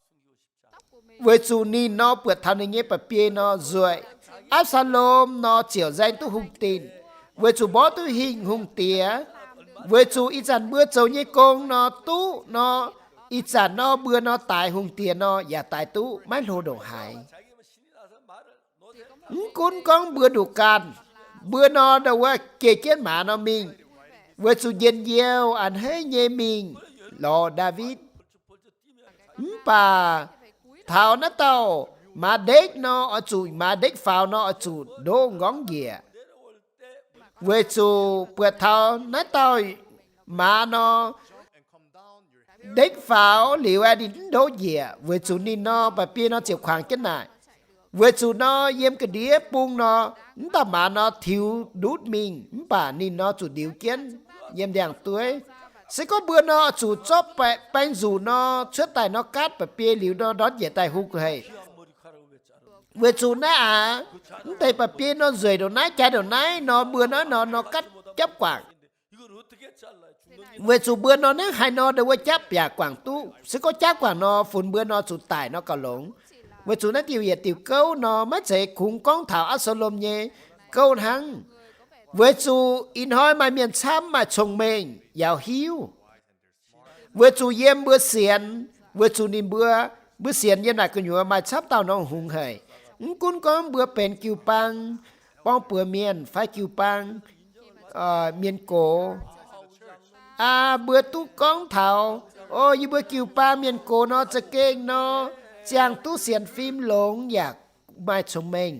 với chủ nhìn nó bượt thằng này nghe bà bia nó rồi Absalom nó chiều danh tu hung tin với chủ bó tu hình hung tía với chủ ít dàn bữa châu như công nó tu nó ít dàn nó bữa nó tài hung tía nó giả tài tu mấy lô đồ hại 자기면 신이 나서 말을 놓지 cún con bữa đủ can bữa nó đâu có kể kiến mà nó mình với chủ dân gieo ăn hết nhé mình lò David bà thảo nó tàu mà đếch nó ở chủ mà đếch phao nó ở chủ đô ngón dìa với chủ bữa thảo nó tàu mà nó and come down your head. đếch phao liệu ai đi đô dìa với chủ nên nó bà bia nó chịu khoảng cái này với chủ nó yếm cái đĩa bung nó ta mà nó thiếu đút mình bà nên nó chủ điều kiến yếm đèn tuổi sẽ có bữa nó chủ chóp bánh dù nó trước tài nó cắt và bia liu nó đón dễ tài hụt hay 머리카락을 왜 자르 với chủ nó tay bà bia nó rời đồ nái trái đồ nái nó bữa nó cắt chấp quảng 이걸 어떻게 잘라요? 중동 về chủ bữa nó nếu hai nó đều có chấp và quảng tu sẽ có chấp quảng nó phun bữa nó chủ tài nó cả lũng về chủ nó tiêu diệt tiêu câu nó mới sẽ cùng con thảo Absalom nhé câu thắng về chủ in hoi mà miền xám mà chồng mình giàu hiếu về chủ yếm bữa xiên về chủ nín bữa xiên yếm lại cái nhựa mà sắp tao nó hùng hầy cũng có bữa bền kiêu pang bong bữa miền phải kiêu pang miền cổ bữa tu con thảo ôi như bữa kiều pa miền cổ nóจะเก่งnó chàng tu xiên phim lงอยากมาชมเมง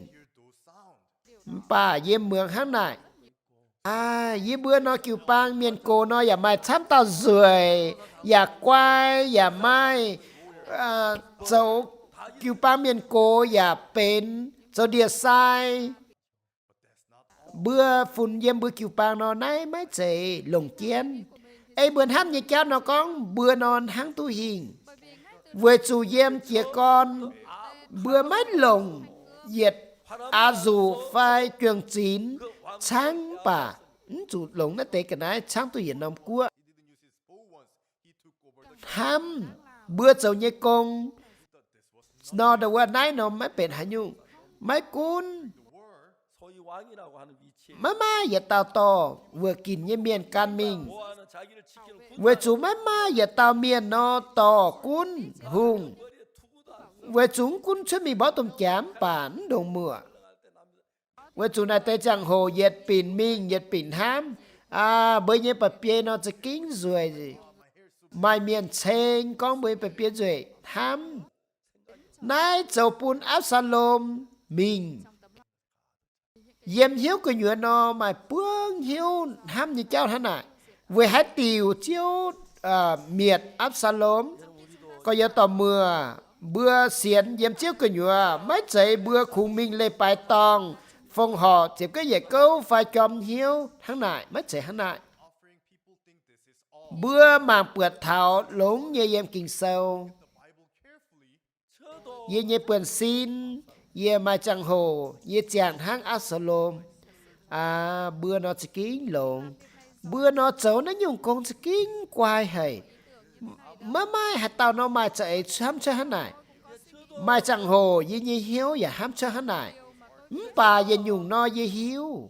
ป่าเยี่ยมเมืองข้างในยี่เบื่อnó kiều pang miền cổ nóอย่ามาช้ำตาสวยอย่าควายอย่าไม่เจ้าkiều pang miền cổอย่าเป็นเจ้าเดียทรายเบื่อฝุ่นเยี่ยมเบื่อkiều pang nó nayไม่เจหลงเจียนไอ้เบื่อห้ามยี่แก้วnó con bữa non hăng tu hình vừa chủ yếm chia con bữa mất lồng diệt dù phai trường chín sáng bà chủ lồng nó tế cái này sáng tu hiện năm cua ham bữa giàu như con nó đâu qua nãy nó mới bền hả nhung mấy cuốn 소위 왕이라고 하는 위치에 má giờ tao to vừa kín như miền can mình 모아는 자기를 지키는 vừa chủ má giờ tao miền nó to cuốn hùng vừa chúng cuốn cho mình bỏ tôm chám bản đồng mưa vừa chủ này tới chẳng hồ dệt pin mình dệt pin ham bởi như bà bia nóจะkín rồi gì mai miền sen con bởi bà bia rồi ham nãy dầu bún Absalom mình yếm hiếu của nhựa nó mà bướng hiếu ham như cháu thế này vừa hát tiều chiếu miệt Absalom có giờ tò mưa bữa xiên yếm chiếu của nhựa mấy chạy bữa khung minh lê bài tòng phong họ chỉ có về câu phải chom hiếu tháng này mấy chạy tháng này bữa màng bượt thảo lúng như yếm kinh sâu như như bượn xin ye mà chẳng hồ ye chàng hang Absalom bữa nó chỉ kín lộn bữa nó cháu nó dùng con chỉ kín quay hay mà mai hạt tao nó mai chạy ham cho hắn này mai chẳng hồ ye như hiếu và ham cho hắn này bà ye dùng nó ye hiếu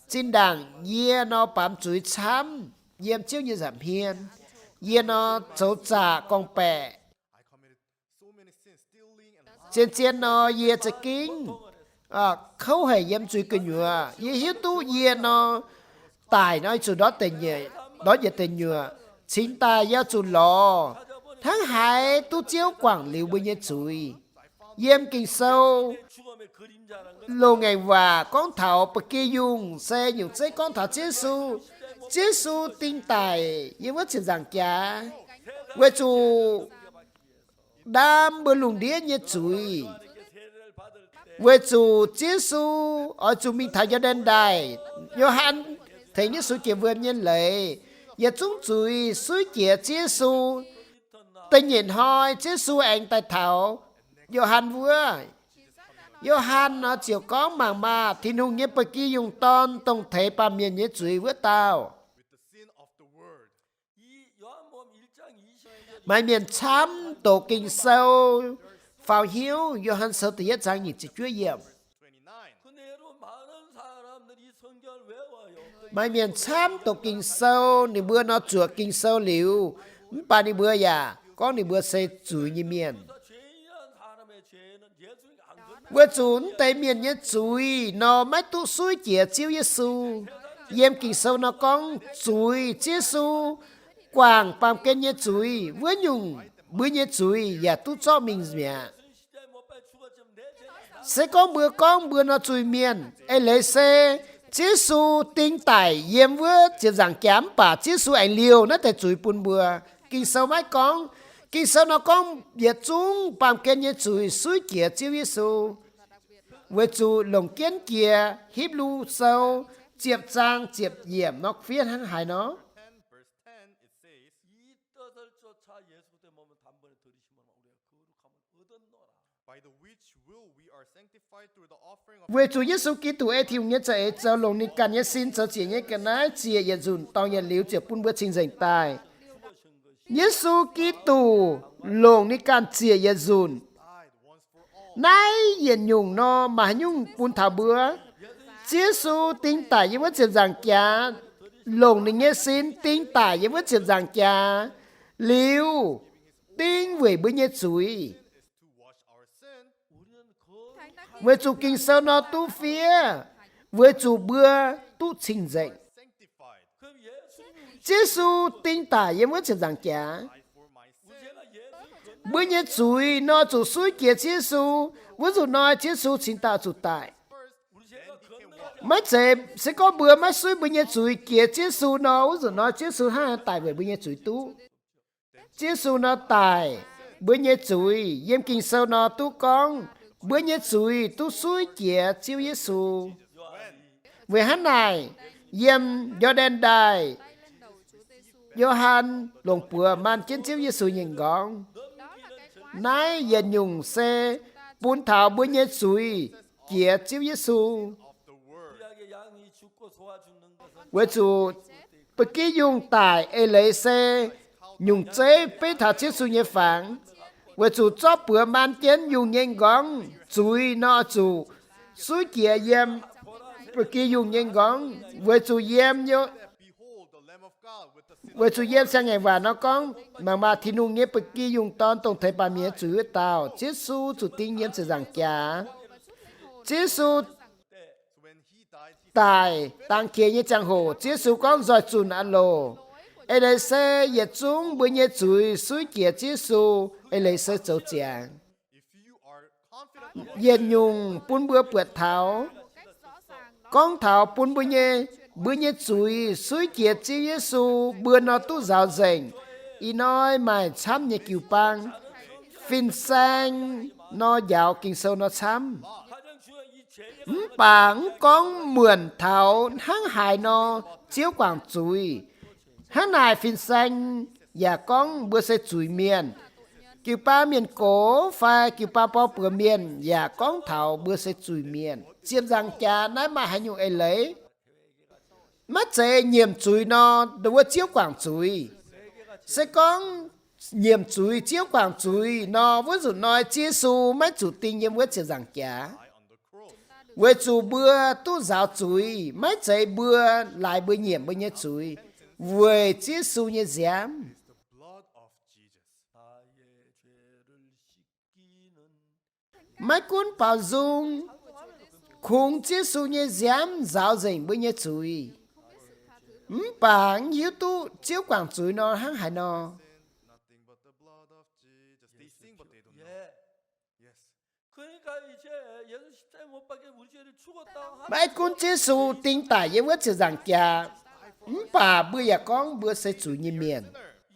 trên đảng ye nó bám chuối chám yếm chiếu như giảm hiền ye nó cháu trả con bè trên nó yeจะกิ้งเขาให้ยำจุยกันอยู่ye hiếu tu ye nó tài nói chủ đó tiền nhẹ đó giờ tiền nhựa chính tài ya chủ lò tháng hai tu chiếu quảng liu bây giờ chuối yếm kinh sâu 죽음의 그림자라는 건 lô ngày và con thảo bậc kia dùng xe dùng xe con thảo chế su tinh tài như mất chuyện giảng cha quê chủ đam bơ lùng đĩa như chuối 세례를 받을 때 về chủ Giêsu ở chủ mình thấy cho đến đây Gioan thấy như sự kiện vườn nhân lệ và chúng chuối suy chia Giêsu tình nhìn hỏi Giêsu anh tại thảo Gioan vừa Gioan nó chiều có màng mà thì hùng như bậc kia dùng ton tổng thể bà miền như chuối với tao 이 요한복음 1장 20절에 mà miền chám tổ kinh sâu phao hiếu Gioan sơ tự nhất trang nhìn chỉ chúa nhiệm 그 내로 많은 사람들이 성경을 외워요. mai miền chám tổ kinh sâu ni bữa nó chùa kinh sâu liu ba ni bữa ya có ni bữa xây chuối như miền 죄인한 사람의 죄는 예수님이 안 건데 bữa chúng tây miền nhất chuối nó mấy tu suối chia chiếu Giêsu yếm kinh sâu nó con chuối Giêsu quảng bám kênh nhất chuối với nhung bữa nhất chuối ya tu cho mình mẹ 시대에 못 박혀 죽었지만 내 죄가 sẽ có bữa nó chui miền ấy lấy xe Giêsu tinh tài yếm với chỉ rằng kém bà Giêsu anh liều nó thể chui bún bữa kinh sâu mấy con kinh sâu nó con việt chúng bằng kênh như chui suối kia chiếu Giêsu với chủ lồng kiến kia híp lu sâu chiệp trang chiệp yểm nó phiên hăng hải nó by the which will we are sanctified through the offering of Về Chúa Giêsu Kitô ấy thì nghĩa chạy cho lòng nên can nhé xin cho chỉ nhé cái nái chia giờ dùn tao nhận liếu chỉ phun bữa trình dành tài Giêsu Kitô lòng nên can chia giờ dùn died once for all. nái hiện nhung nó mà nhung phun thảo bữa Giêsu tinh tài với chuyện rằng kia lòng nên nhé xin tinh tài với chuyện rằng kia liếu tinh về bữa nhé chuối Is to wash our sin. với chủ kinh sâu nó tu phía với chủ bữa tu trình dạy Sanctified. 그럼 예수님이 Giêsu tinh tải với chuyện rằng kia Died for my sin. 제가 예수 bữa nhé chuối nó chủ suy kia Giêsu với chủ nói Giêsu chính ta chủ tại First, 우리 제가 건너가지 mấy chế sẽ có bữa mấy suy bữa nhé chuối kia Giêsu nó với chủ nói Giêsu ha tại về bữa nhé chuối tu Giêsu nó tại bữa nhé chuối yếm kinh sâu nó tu con bữa nhé chuối tu suy kia chiếu Giêsu về hắn này yếm do đen đài Johan lòng bùa man kiến chiếu Giêsu nhìn gọn nái dân nhung xe bốn thảo bữa nhé suy kia chiếu Giêsu of the word. 구약의 양이 죽고 소화 죽는 것은 với chủ bất kỳ dùng tại ê lấy xe nhung chế bế thảo chiếu Giêsu nhé phẳng với chủ cho bữa man kiến dùng nhanh gọn suy nó chủ suy kia yếm bất kỳ dùng nhanh gọn với chủ yếm nhớ Behold the Lamb of God with the sin với chủ yếm sang ngày và nó con mà thì nung nhé bất kỳ dùng ton tổng thể bà mía chủ tao Giêsu chủ tin yếm sự rằng kia Giêsu So when he died, he tại tăng kia như chẳng hồ Giêsu con rồi chun ăn lô ai lấy xe yết chúng bữa nhé chuối suy kia Giêsu ai lấy xe châu chàng if you are confident of yết nhung bún bữa bượt tháo con tháo bún bữa nhé chuối suy kia Giêsu bữa nó tu giáo dành y nói mà chăm nhé kiều bang phim sang nó dạo kinh sâu nó chăm 가장 중요한 이 제일 bảng con mượn thảo hăng hài nó chiếu quảng chuối hăng này phim xanh và con bữa sẽ chuối miền kiều ba miền cổ phải kiều ba bao bữa miền và con thảo bữa sẽ chuối miền chiêm rằng cha nói mà hay nhung ấy lấy mắt sẽ nhiệm chuối nó đâu chiếu quảng chuối sẽ con nhiệm chuối chiếu quảng chuối nó với dụ nói chia su mấy chủ tình nhiệm với chiêm rằng cha die on the cross. với chủ bữa tu giáo chuối mấy chạy bữa lại bữa nhiệm bữa nhé chuối với chiếc su nhé giám The blood of Jesus. 나의 죄를 씻기는 mấy cuốn bảo dung khung chiếc su nhé giám giáo dành bữa nhé chuối bảng hiếu tu chiếu quảng chuối nó hăng hải nó Nothing but the blood of Jesus. They sing but they don't know. 예. Yes. 그러니까 이제 예수 십자가에 못 박혀 우리 죄를 죽었다고 하면 mấy cuốn chiếc su tinh tải với vết sự rằng cha bà bữa nhà con bữa sẽ chuối như miền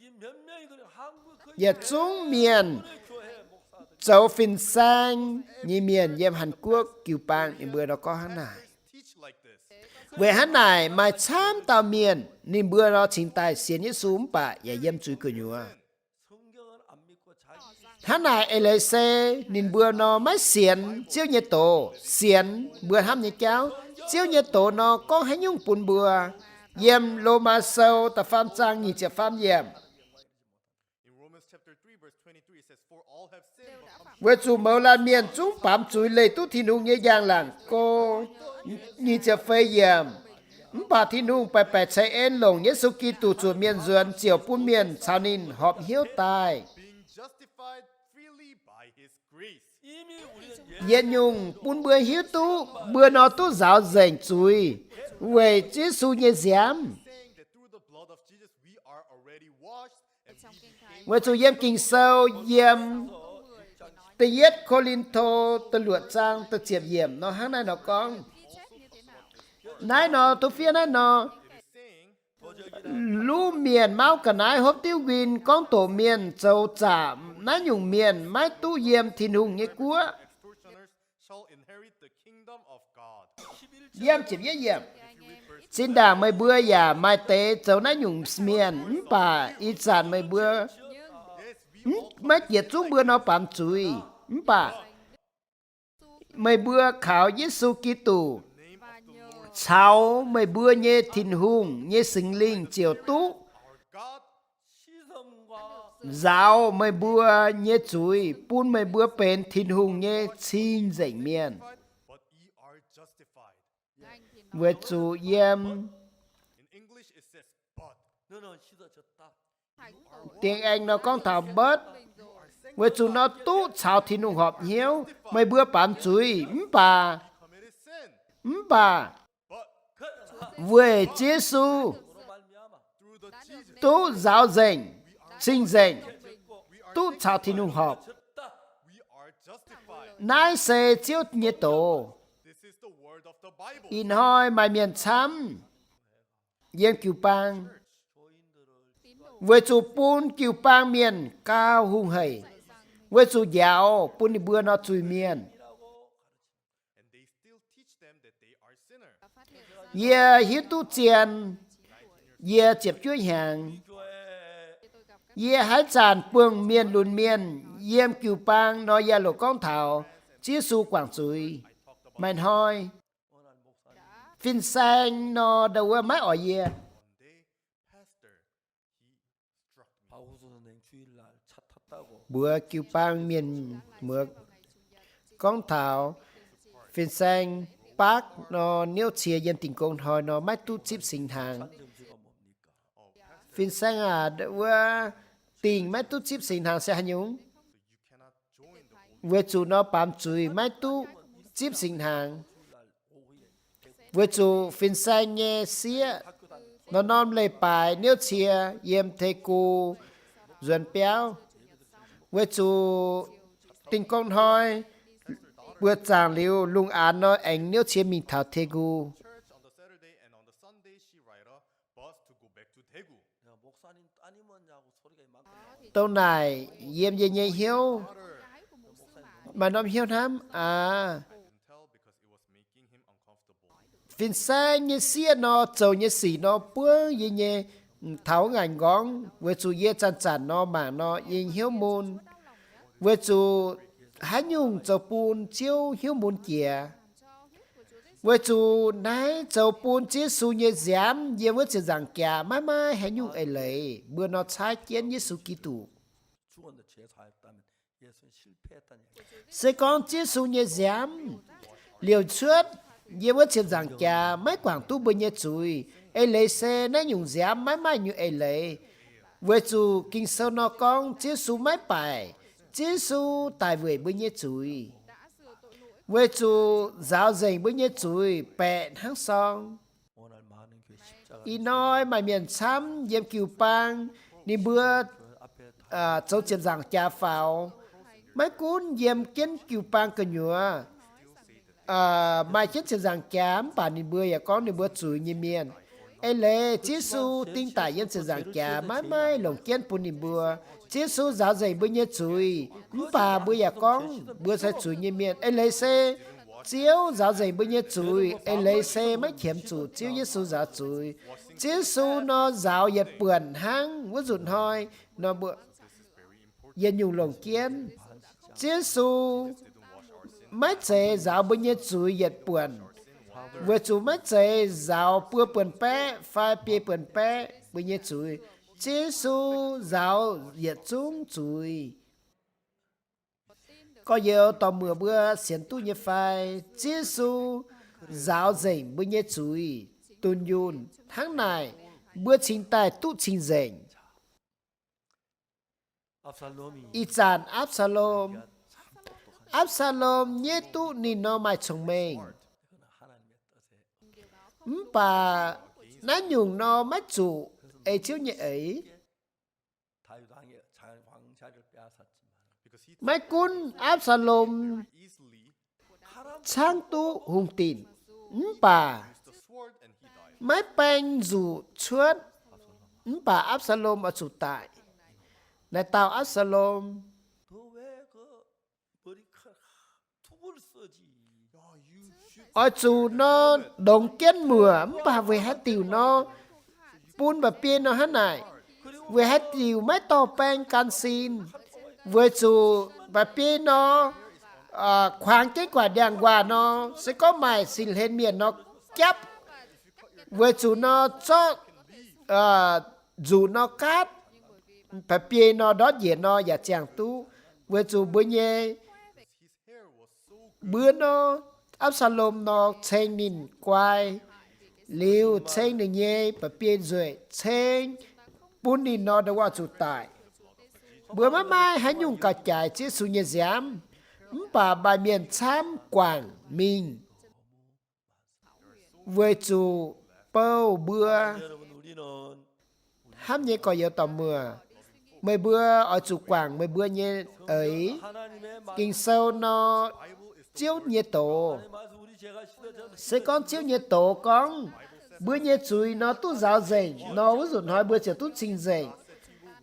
이 몇 명이 그래 한국 그 nhà chúng miền 교회 목사들 châu Phin sang như miền yêm Hàn Quốc kiều bang thì bữa đó có hắn này Teach like this. về hắn này mà chám tao miền nên bữa đó chính tài xiên như xuống bà và yêm chui cửa nhúa 성경을 안 믿고 자기 hắn này ai lấy xe nên bữa nó mới xiên chiếu nhiệt tổ xiên bữa ham nhiệt kéo chiếu nhiệt tổ nó có hay nhung bùn bữa yêm lô ma sâu ta pham trang nhị chợ pham yêm In Romans chapter 3 verse 23 it says for all have sinned but come với chủ mẫu là miền chúng phạm chui lệ tu thiên hùng như giang làng cô nhị chợ phê yêm bà thiên hùng bài bài chạy en lồng Giêsu Kitô chủ miền duyên chiều bún miền chào nín họp hiếu tài being justified freely by his grace. 이미 우리는 yên nhung bún bữa hiếu tu bữa nó tu giáo dành chui về Giêsu như giám Saying that through the blood of Jesus we are already washed and we became với chủ yếm kinh sâu yếm tự yết Corinto tự luận trang tự chiệp yểm nó hát này nó con nãy nó tu phía nãy nó saying lũ miền máu cả nãy hốp tiêu win con tổ miền châu chạm nãy nhung miền mái tu yếm thiên hùng như cúa extortioners shall inherit the kingdom of God. yếm chiệp yết yểm xin đảng mấy bữa ya mai tế châu nãy nhung miền bà ít sản mấy bữa Yes, we mấy tiệt chúng bữa nó bám chui bà mày bữa khảo Giêsu Kitô và nhờ cháu mày bữa nhé thìn hùng nhé sinh linh chiều tú Our God, 시성과 giáo mày bữa nhé chuối pun mày bữa bền thìn hùng nhé xin dạy miền but ye are justified. anh thì nói với chú yếm In English, it says, but. 너는 씻어졌다. thánh tội tiếng Anh nó con thảo bớt mình rồi với chú nó tú chào thìn hùng họp hiếu mày bữa bán chuối bà Committed sin. bà But với Giêsu 너로 말미암아 through the Jesus, tú giáo dành sinh dành mình we are, tú chào thìn hùng họp 졌다. we are justified. nái xe chiếu nhiệt tổ This is the word of the Bible. in hoi mày miền chăm yên kiều bang tín đồ với chú pun kiều bang miền cao hung hầy dạy rằng mình với chú giáo pun đi bữa nó chui miền And they still teach them that they are sinners. đã phát hiện ra ye hiếu tu tiền ye chẹp chuối hàng 교회 khi tôi gặp các ye hái tràn phương miền lùn miền yêm kiều bang nó ya lộ con thảo chia su quảng chui mày hoi 원한 목사님 đã phiên sang nó đâu ở mái ở ye One day, pastor, he struck me. 박우수 선생 주일날 차 탔다고 bữa kiều bang miền mượt vào ngày chủ nhật chỉ con thảo phiên sang bác nó nếu chia dân tình công thôi nó mãi tu chip sinh hàng 점수가 뭡니까? phiên sang à đỡ tiền mãi tu chip sinh hàng sẽ hành nhúng So you cannot join the Holy với chủ nó bám chui mãi tu chip sinh hàng 주일날 오후에 với chủ phiên sang nghe xía nó non lệ bài nếu chia yếm thầy cô duyên béo với chủ tình công thôi bữa chàng liu lung án nó ảnh nếu chia mình thảo thầy cô church on the Saturday, and on the Sunday, she ride a bus to go back to Daegu. 내가 목사님 따님이냐고 소리가 이만큼 đó thì tâu này yếm dây nhây hiếu gái của một sư mà mà nó hiếu lắm à I can tell because it was making him uncomfortable. phiên sang như xía nó trầu như xỉ nó bữa như nhẹ tháo ngành gón với chủ ye chăn chăn nó mà nó yên hiếu môn với chủ hái nhung trầu bùn chiếu hiếu môn kia cho huyết của Chúa Giêsu với chủ nái trầu bùn chiếu su như giảm ye với chủ rằng kia mãi mãi hái nhung ấy lấy bữa nó trái kiến Giêsu Kitô 죽었는데 죄사했다면 예수는 실패했다는 얘기. sẽ con chiếu su như giảm liều suốt ye với chủ rằng kia mấy quảng tu bên như chuối ấy lấy xe nái nhung giảm mãi mãi như ấy lấy với chủ kinh sâu nó con chiếu su mấy bài chiếu su tài vời bên như chuối đã sửa tội lỗi với chủ giáo dành bên như chuối bẹn hăng song 오늘 많은 교회 십자가 y nói mà miền xám yếm kiều bang đi bữa 교회 앞에 다 châu chiến giảng cha pháo mấy cuốn yếm kiến kiều bang cờ nhựa mai chiến chiến giảng chám bà đi bữa ya con đi bữa chuối như miền ấy lệ chí su tinh tại yếm chiến giảng cha mãi mãi lồng kiến bún đi bữa chí su giáo dành bữa như chuối bà bữa ya con bữa sẽ chuối như miền ấy lệ xe chiếu giáo dành bữa như chuối ấy lệ xe mấy kiếm chủ chiếu Giêsu giáo chuối chiếu su nó giáo yết bươn hang vút rụn hoi nó bữa yên nhung lồng kiến chiếu su mấy chế giáo bữa như chuối yết bươn vừa chủ mấy chế giáo bữa bươn bé phai bia bươn bé bữa như chuối chiếu su giáo yết chúng chuối có nhiều tò mưa bữa xiên tu như phai chiếu su giáo dành bữa như chuối tuân yun tháng này bữa chính tài tu chính dành 압살롬이 y chàn Absalom nhé tu nhìn nó mai chồng mình 이건 하나님의 뜻에 bà nó nhung nó mất chủ ấy chiếu nhẹ ấy 다윗 왕자를 빼앗았지만 Because he mấy cuốn Absalom easily sang tu hùng tin bà used the sword and he died. mấy bèn dù chuốt bà Absalom ở chủ tại này tao Absalom 너 왜 그 머리카락 톱을 쓰지? ở chủ nó đồng kiến mưa bà về hát tiểu nó bún bà piên nó hát này về hát tiểu mấy to bèn can xin về chủ bà piên nó khoáng kết quả đàng hòa nó sẽ có mày xin lên miền nó kép với chủ nó cho dù nó cát phải bia nó đó diện nó và chàng tu với chủ bữa nhé His hair was so good. bữa nó Absalom nó chênh nhìn quay liu chênh này nhé phải bia rồi chênh bún nhìn nó đã qua chủ tại bữa má mai hãy dùng cả chạy chứ su nhé giám bà bài miền chám quảng minh với chủ bầu bữa 여러분 우리는 ham nhé có yếu tầm mưa mấy bữa ở chủ quảng mấy bữa nhé ấy 하나님의 말 kinh sâu nó chiếu nhiệt tổ 말씀 우리 제가 시대 전 sẽ con chiếu nhiệt tổ con bữa nhiệt chuối nó tu giáo dành nó ví dụ nói bữa chiều tu trình dành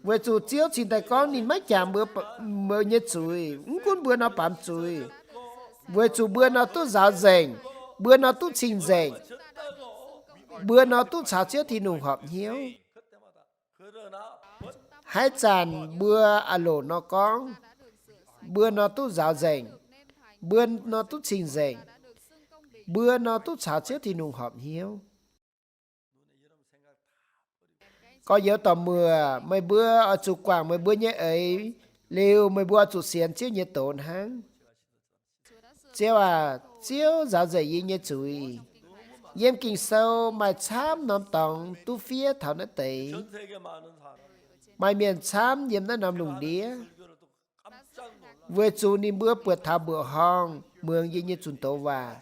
với chủ chiếu trình tại con nhìn mấy chạm bữa nhiệt chuối cũng bữa nó bám chuối với chủ bữa nó tu giáo dành bữa nó tu trình dành bữa nó tu cháo chiếu thì nùng họp hiếu 그때마다 그러나 hãy tràn bữa alo nó con bữa nó tu giáo dành bữa nó tu trình dành bữa nó tu cháo chiếu thì nùng họp hiếu có yếu tầm mưa mấy bữa ở chủ quảng mấy bữa nhé ấy liều mấy bữa chủ xiên chiếu nhiệt tổn hăng chiếu chiếu giáo dạy y nhé chuối yếm kinh sâu mà chám nóm tòng tu phía thảo nó tẩy 전 세계 많은 사람 mà miền chám yếm nó nằm lùng đĩa 이거를 또 깜짝 놀라 vừa chủ ni bữa bữa thảo bữa hong mường y nhé chun tổ và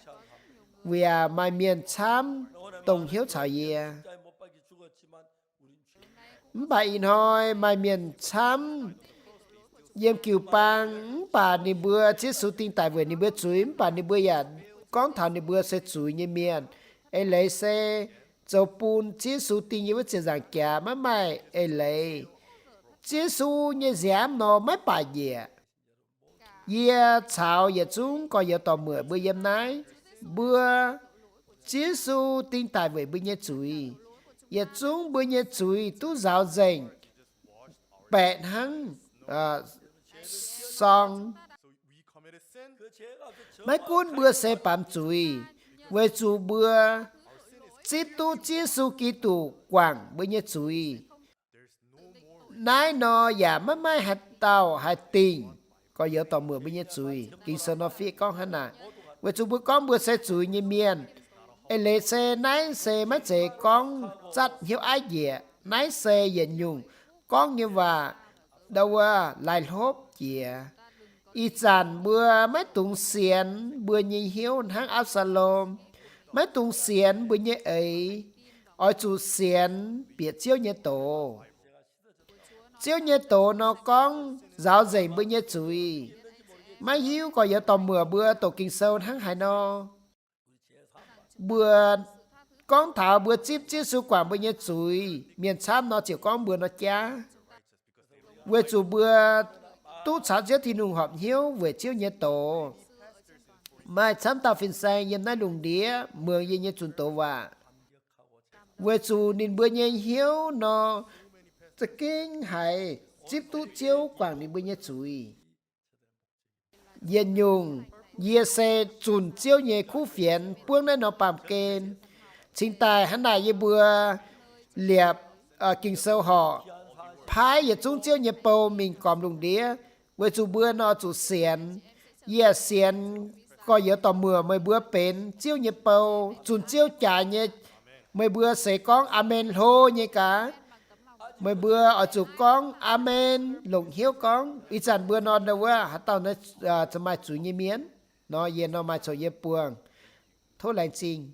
vì mà miền chám tổng hiếu chào yê 자에 못 박이 죽었지만 우린 bà in hoi mà miền chám yếm kiều pang bà ni bữa chiếc số tinh tại vừa ni bữa chuối bà ni bữa ya con thảo ni bữa sẽ chuối như miền ấy lấy xe dầu bùn chiếc số tinh như với chiếc giảng kia mà mày ấy lấy chiếc số như giảm nó mấy bà dìa dìa chào dìa chúng có dìa tò mưa bữa yếm nái bữa chiếc số tinh tại vừa bữa nhé chuối dìa chúng bữa nhé chuối tu giáo dành bẹn hăng xong So we committed sin. 그 죄가 그 mấy cuốn bữa sẽ bám chuối với chủ bữa chỉ tu chỉ su ký tu quảng bữa nhé chuối nái nó giả mất mai hạt tàu hạt tình có yếu tàu mưa bữa nhé chuối kinh sơn nó phía con hả nà với chủ bữa con bữa sẽ chuối như miền ấy lệ xe nái xe mấy xe con chặt hiếu ai dẻ nái xe dện nhung con như và đâu lại hốp dẻ y chàn bữa mấy tung xiên bữa như hiếu hang Absalom mấy tung xiên bữa như ấy ở chủ xiên biết chiếu như tổ chiếu như tổ nó con giáo dành bữa như chuối mấy hiếu có yếu tòm mưa bữa tổ kinh sâu hang hải nó bữa con thảo bữa chip chiếu su quảng bữa như chuối miền Sam nó chỉ con bữa nó cha về chủ bữa tu cháo chiếu thì nùng họp hiếu về chiếu nhé tổ mai chăm tàu phiên say yếm nai lùng đĩa mường yếm nhé chun tổ và về chủ nín bữa nhé hiếu nóจะkinh hay chip tu chiếu quảng nín bữa nhé chuối yên nhung yê xe chun chiếu nhé khu phiền buông nai nó bàm kên chính tài hắn này yê bữa liệp kinh sâu họ phái yê chung chiếu nhé bầu mình còm lùng đĩa với chủ bữa nó chủ xiên yê xiên có yếu tò mưa mấy bữa bến chiếu nhé bầu chun chiếu trả nhé mấy bữa sẽ con amen hô nhé cả mấy bữa ở chủ con amen lùng hiếu con ít dần bữa nó đâu á hả tao nó cho mai chủ nhé miến nó yê nó mai cho yê buông thôi lành trình